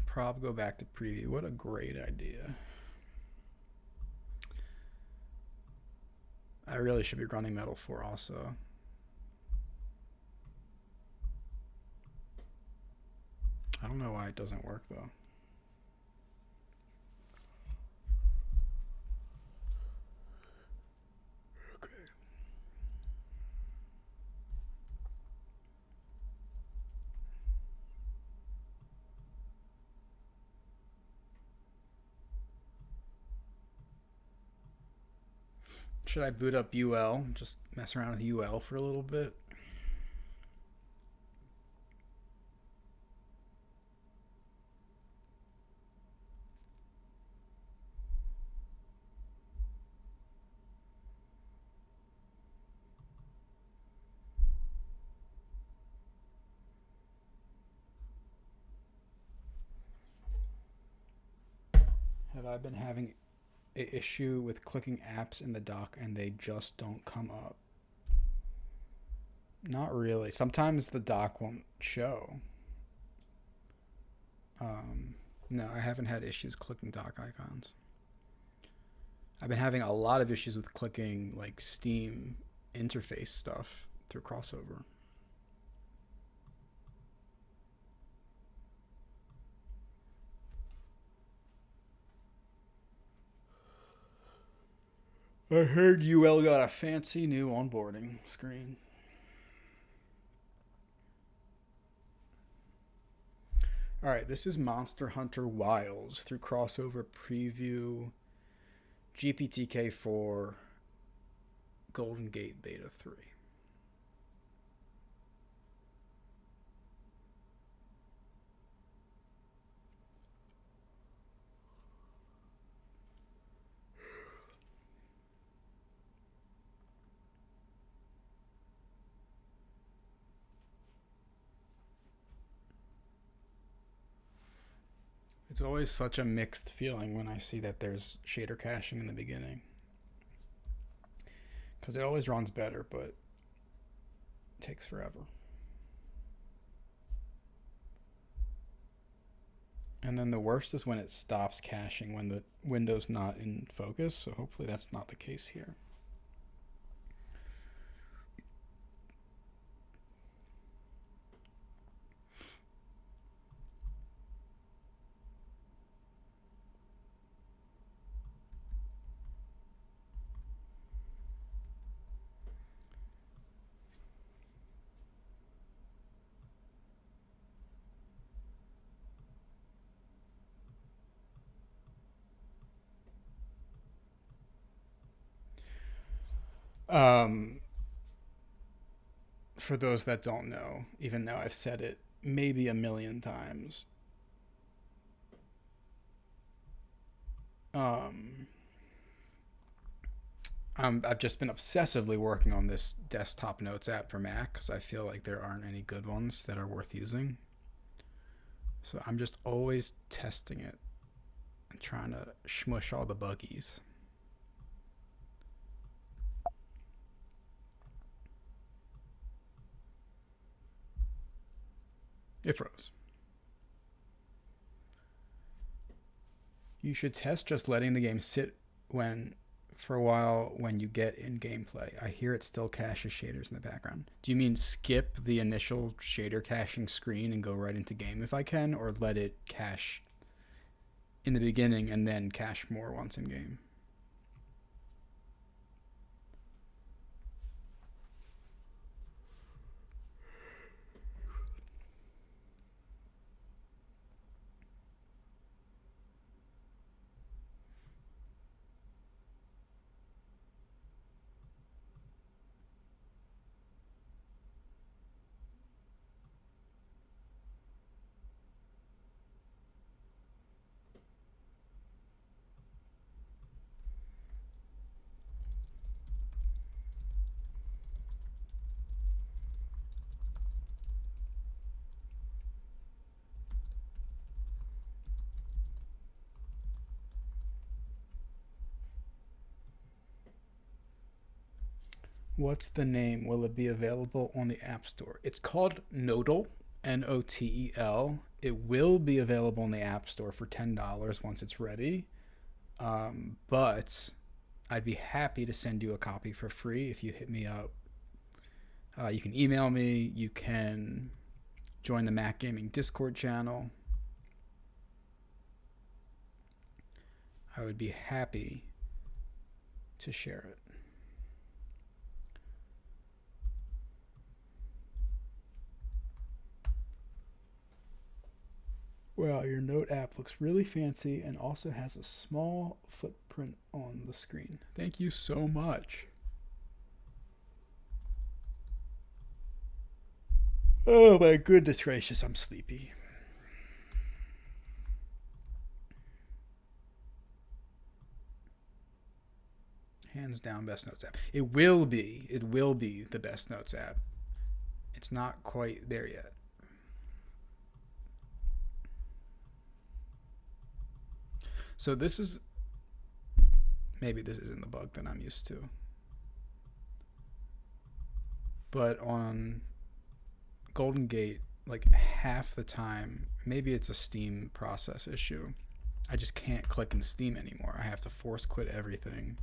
Prob go back to preview. What a great idea. I really should be running Metal 4 also. I don't know why it doesn't work though. Okay. Should I boot up UL? Just mess around with UL for a little bit. Have I been having an issue with clicking apps in the dock and they just don't come up? Not really. Sometimes the dock won't show. No, I haven't had issues clicking dock icons. I've been having a lot of issues with clicking like Steam interface stuff through crossover. I heard UL got a fancy new onboarding screen. Alright, this is Monster Hunter Wilds through crossover preview GPTK4 Golden Gate Beta 3. It's always such a mixed feeling when I see that there's shader caching in the beginning. Because it always runs better, but it takes forever. And then the worst is when it stops caching when the window's not in focus, so hopefully that's not the case here. For those that don't know, even though I've said it maybe a million times, I've just been obsessively working on this desktop notes app for Mac because I feel like there aren't any good ones that are worth using. So I'm just always testing it and trying to smush all the buggies. It froze. You should test just letting the game sit for a while when you get in gameplay. I hear it still caches shaders in the background. Do you mean skip the initial shader caching screen and go right into game if I can, or let it cache in the beginning and then cache more once in game? What's the name? Will it be available on the App Store? It's called Notel, Notel. It will be available in the App Store for $10 once it's ready. But I'd be happy to send you a copy for free if you hit me up. You can email me. You can join the Mac Gaming Discord channel. I would be happy to share it. Wow, your Note app looks really fancy and also has a small footprint on the screen. Thank you so much. Oh my goodness gracious, I'm sleepy. Hands down best notes app. It will be the best notes app. It's not quite there yet. So this is, maybe this isn't the bug that I'm used to. But on Golden Gate, like half the time, maybe it's a Steam process issue. I just can't click in Steam anymore. I have to force quit everything.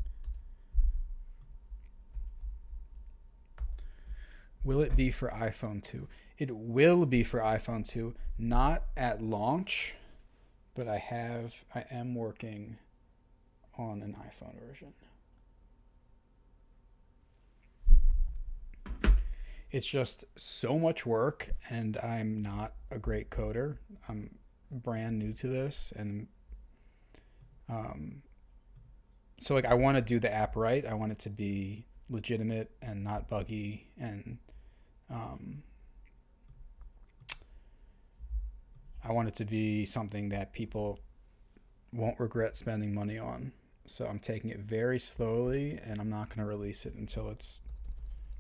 Will it be for iPhone 2? It will be for iPhone 2, not at launch. But I am working on an iPhone version. It's just so much work, and I'm not a great coder. I'm brand new to this, and so like I want to do the app right. I want it to be legitimate and not buggy, and I want it to be something that people won't regret spending money on. So I'm taking it very slowly, and I'm not going to release it until it's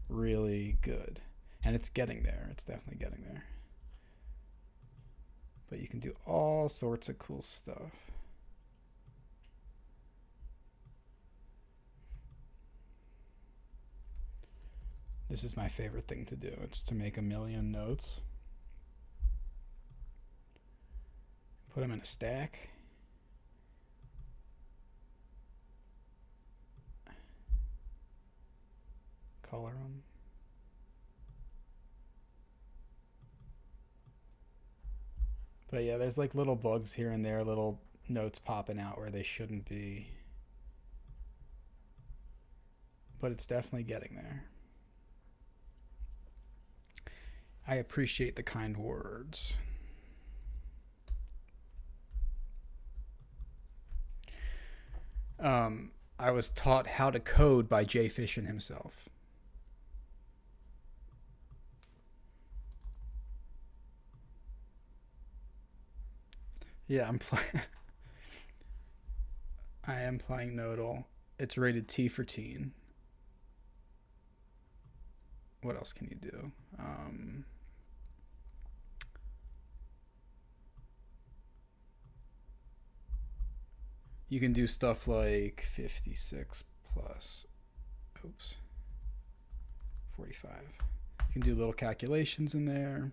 really good. And it's getting there. It's definitely getting there. But you can do all sorts of cool stuff. This is my favorite thing to do. It's to make 1,000,000 notes. Put them in a stack. Color them. But yeah, there's like little bugs here and there, little notes popping out where they shouldn't be. But it's definitely getting there. I appreciate the kind words. I was taught how to code by Jay Fishin himself. Yeah, I am playing Nodal. It's rated T for teen. What else can you do? You can do stuff like 56 plus, 45. You can do little calculations in there.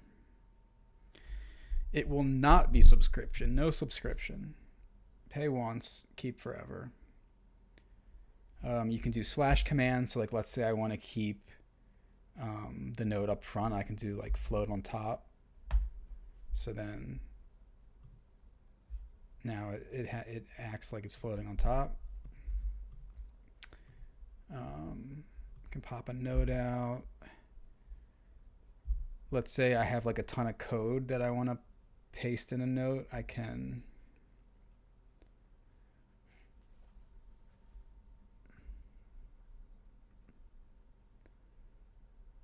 It will not be subscription. No subscription. Pay once, keep forever. You can do slash commands. So like, let's say I want to keep the node up front. I can do like float on top. So then now it acts like it's floating on top. Can pop a node out. Let's say I have like a ton of code that I want to paste in a note. I can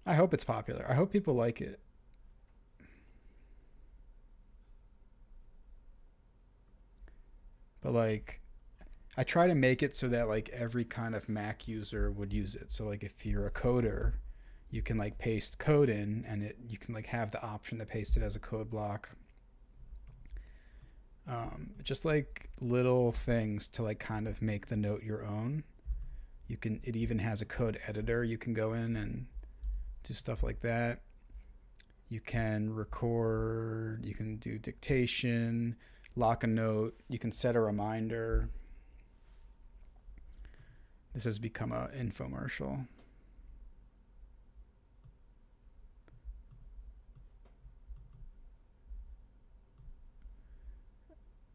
I hope it's popular. I hope people like it. But like, I try to make it so that like every kind of Mac user would use it. So like if you're a coder, you can like paste code in, and you can like have the option to paste it as a code block. Just like little things to like kind of make the note your own. It even has a code editor. You can go in and do stuff like that. You can record, you can do dictation, lock a note, you can set a reminder. This has become an infomercial.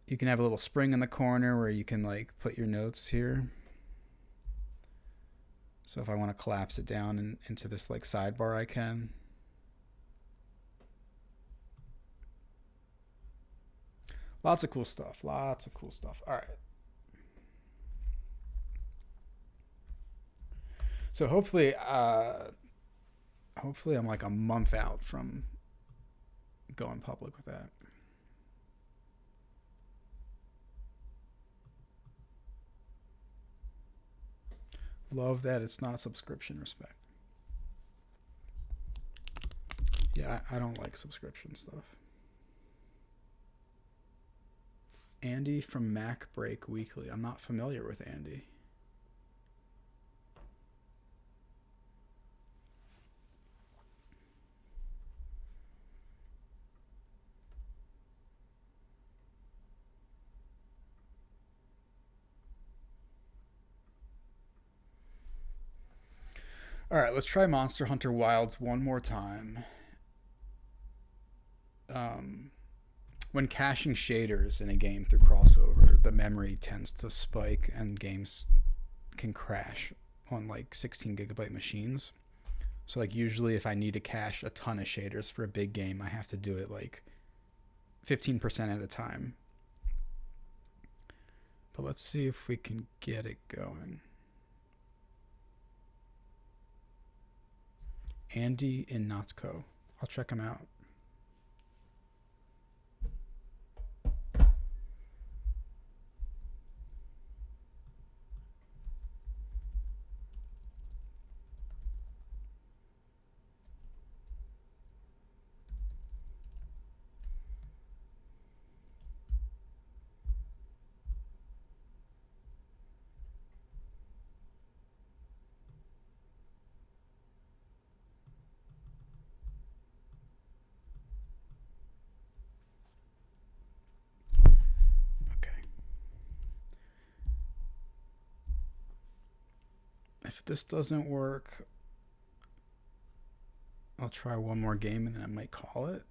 You can have a little spring in the corner where you can like put your notes here. So if I want to collapse it down into this like sidebar, I can. Lots of cool stuff. Lots of cool stuff. All right. So hopefully I'm like a month out from going public with that. Love that it's not subscription respect. Yeah, I don't like subscription stuff. Andy from Mac Break Weekly. I'm not familiar with Andy. All right, let's try Monster Hunter Wilds one more time. When caching shaders in a game through crossover, the memory tends to spike and games can crash on like 16 gigabyte machines. So like usually if I need to cache a ton of shaders for a big game, I have to do it like 15% at a time. But let's see if we can get it going. Andy in Natco. I'll check him out. If this doesn't work, I'll try one more game and then I might call it.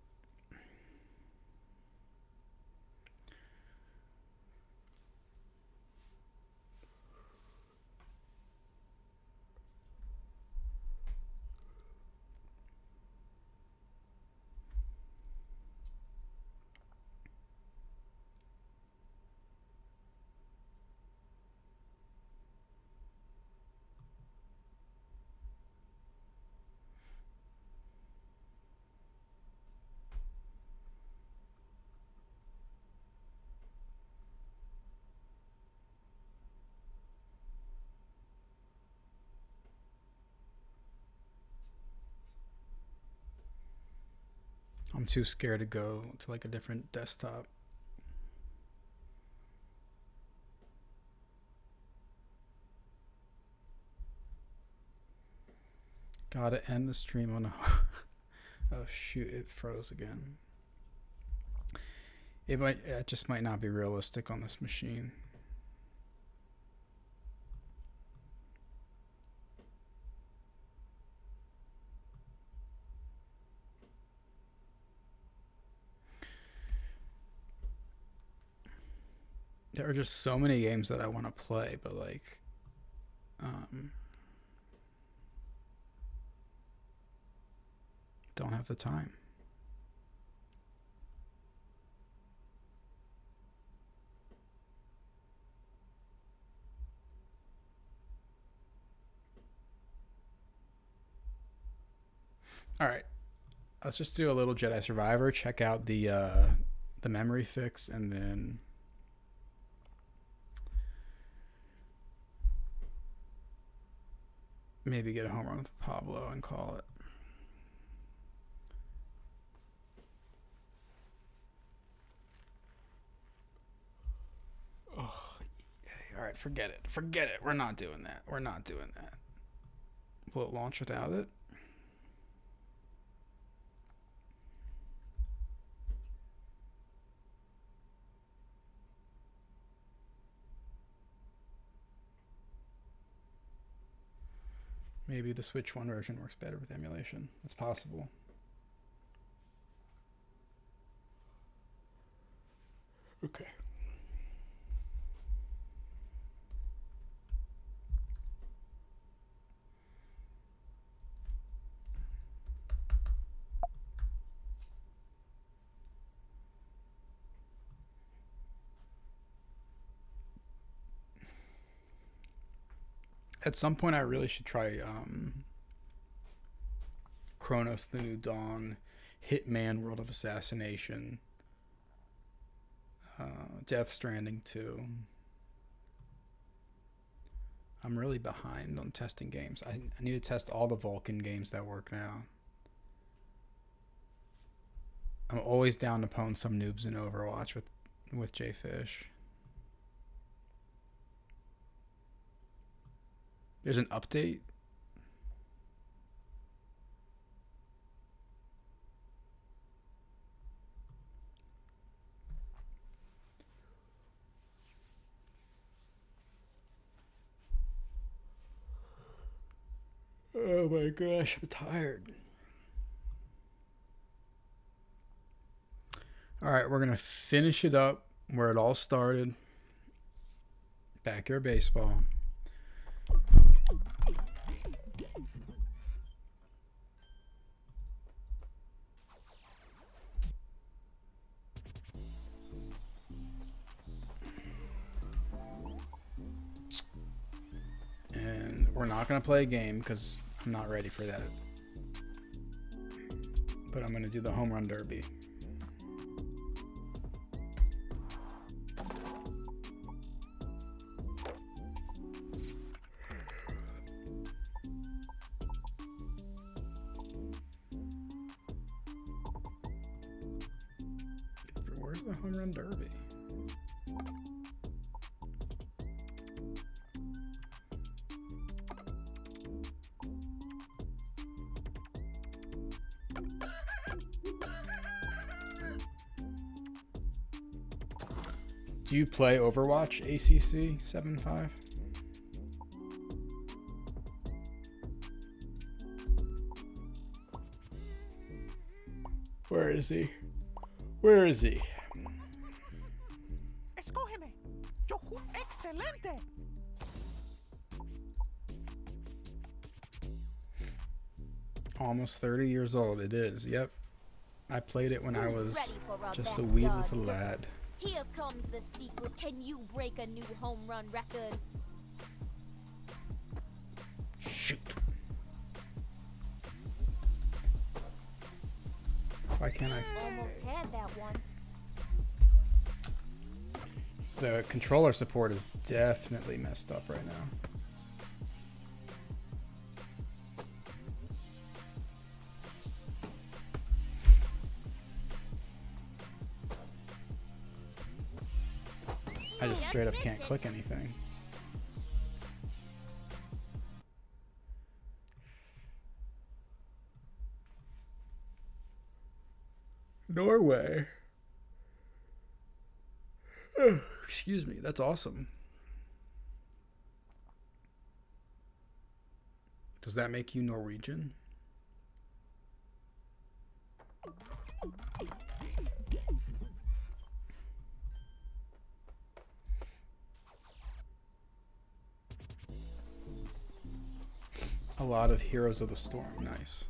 I'm too scared to go to like a different desktop. Gotta end the stream on a... Oh shoot, it froze again. It just might not be realistic on this machine. There are just so many games that I want to play, but like, don't have the time. All right, let's just do a little Jedi Survivor. Check out the memory fix, and then maybe get a home run with Pablo and call it. Oh, all right, forget it. Forget it. We're not doing that. We're not doing that. Will it launch without it? Maybe the Switch 1 version works better with emulation. It's possible. Okay. At some point, I really should try Chronos: The New Dawn, Hitman: World of Assassination, Death Stranding 2. I'm really behind on testing games. I need to test all the Vulcan games that work now. I'm always down to pwn some noobs in Overwatch with Jfish. There's an update. Oh my gosh, I'm tired. All right, we're going to finish it up where it all started. Backyard baseball. we're not gonna play a game because I'm not ready for that. But I'm gonna do the home run derby. Where's the home run derby? Do you play Overwatch, ACC 7.5? Where is he? Where is he? Escógeme. Yo excelente. Almost 30 years old. It is. Yep. I played it when I was Who's ready for a just a backyard wee little look? lad. Here comes the sequel. Can you break a new home run record? Shoot. Why can't I? Almost had that one. The controller support is definitely messed up right now. I just straight up can't click anything. Norway. Oh, excuse me, that's awesome. Does that make you Norwegian? A lot of Heroes of the Storm, nice.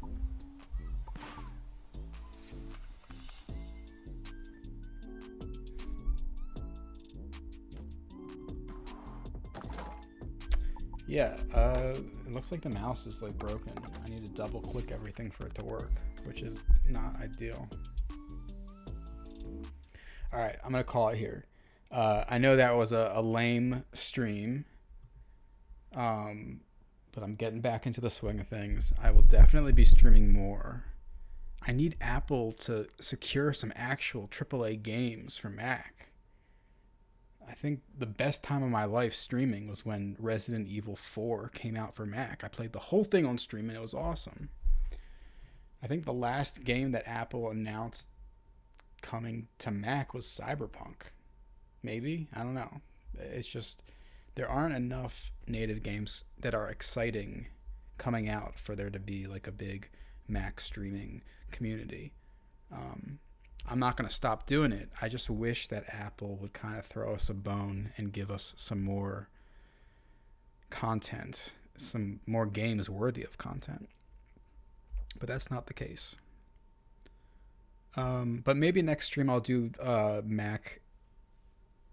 Yeah, it looks like the mouse is like broken. I need to double click everything for it to work, which is not ideal. All right, I'm gonna call it here. I know that was a lame stream, but I'm getting back into the swing of things. I will definitely be streaming more. I need Apple to secure some actual AAA games for Mac. I think the best time of my life streaming was when Resident Evil 4 came out for Mac. I played the whole thing on stream and it was awesome. I think the last game that Apple announced coming to Mac was Cyberpunk. Maybe? I don't know. It's just, there aren't enough native games that are exciting coming out for there to be like a big Mac streaming community. I'm not going to stop doing it. I just wish that Apple would kind of throw us a bone and give us some more content, some more games worthy of content. But that's not the case. But maybe next stream I'll do Mac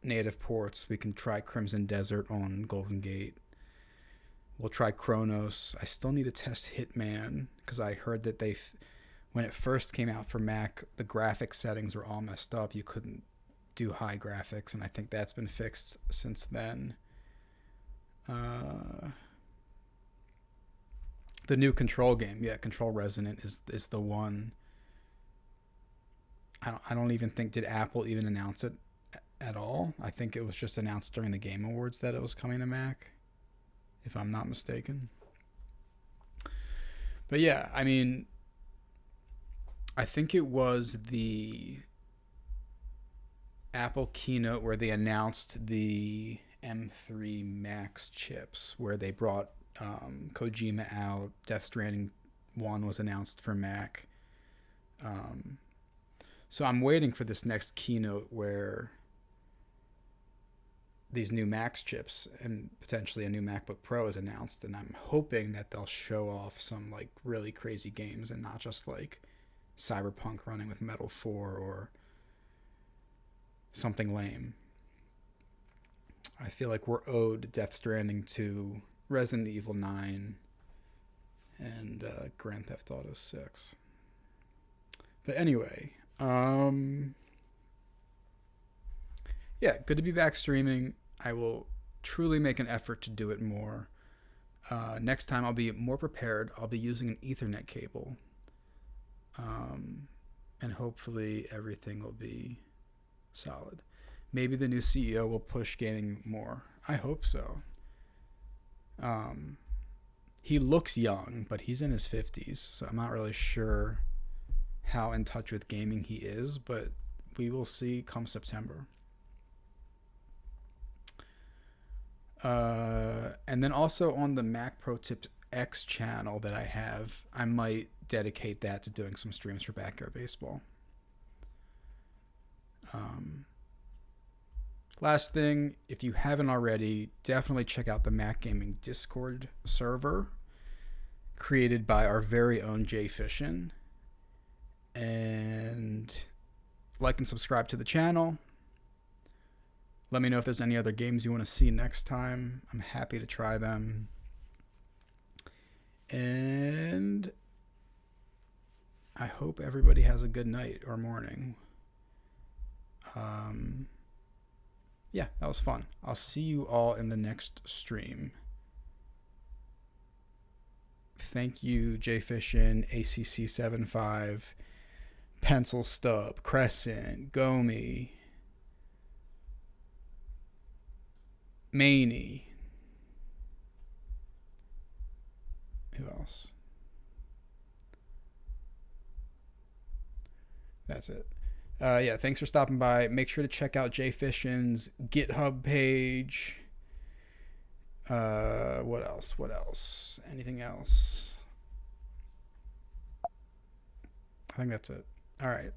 native ports. We can try Crimson Desert on Golden Gate. We'll try Chronos. I still need to test Hitman because I heard that when it first came out for Mac, the graphics settings were all messed up. You couldn't do high graphics, and I think that's been fixed since then. The new Control game, yeah, Control Resonant is the one. I don't even think, did Apple even announce it at all? I think it was just announced during the Game Awards that it was coming to Mac, if I'm not mistaken. But yeah, I mean, I think it was the Apple keynote where they announced the M3 Max chips, where they brought Kojima out. Death Stranding 1 was announced for Mac. So I'm waiting for this next keynote where these new Max chips and potentially a new MacBook Pro is announced, and I'm hoping that they'll show off some like really crazy games and not just like Cyberpunk running with Metal 4 or something lame. I feel like we're owed Death Stranding 2 Resident Evil 9 and Grand Theft Auto 6. But anyway, yeah, good to be back streaming. I will truly make an effort to do it more. Next time I'll be more prepared. I'll be using an Ethernet cable. And hopefully everything will be solid. Maybe the new CEO will push gaming more. I hope so. He looks young, but he's in his 50s, so I'm not really sure how in touch with gaming he is, but we will see come September. And then also on the Mac Pro Tips X channel that I have, I might dedicate that to doing some streams for Backyard Baseball. Last thing, if you haven't already, definitely check out the Mac Gaming Discord server created by our very own Jay Fishin. And like and subscribe to the channel. Let me know if there's any other games you want to see next time. I'm happy to try them. And I hope everybody has a good night or morning. Yeah, that was fun. I'll see you all in the next stream. Thank you, Jfishin, ACC75, Pencil Stub, Crescent, Gomi, Maney. Who else? That's it. Yeah, thanks for stopping by. Make sure to check out Jay Fishin's GitHub page. What else? What else? Anything else? I think that's it. All right.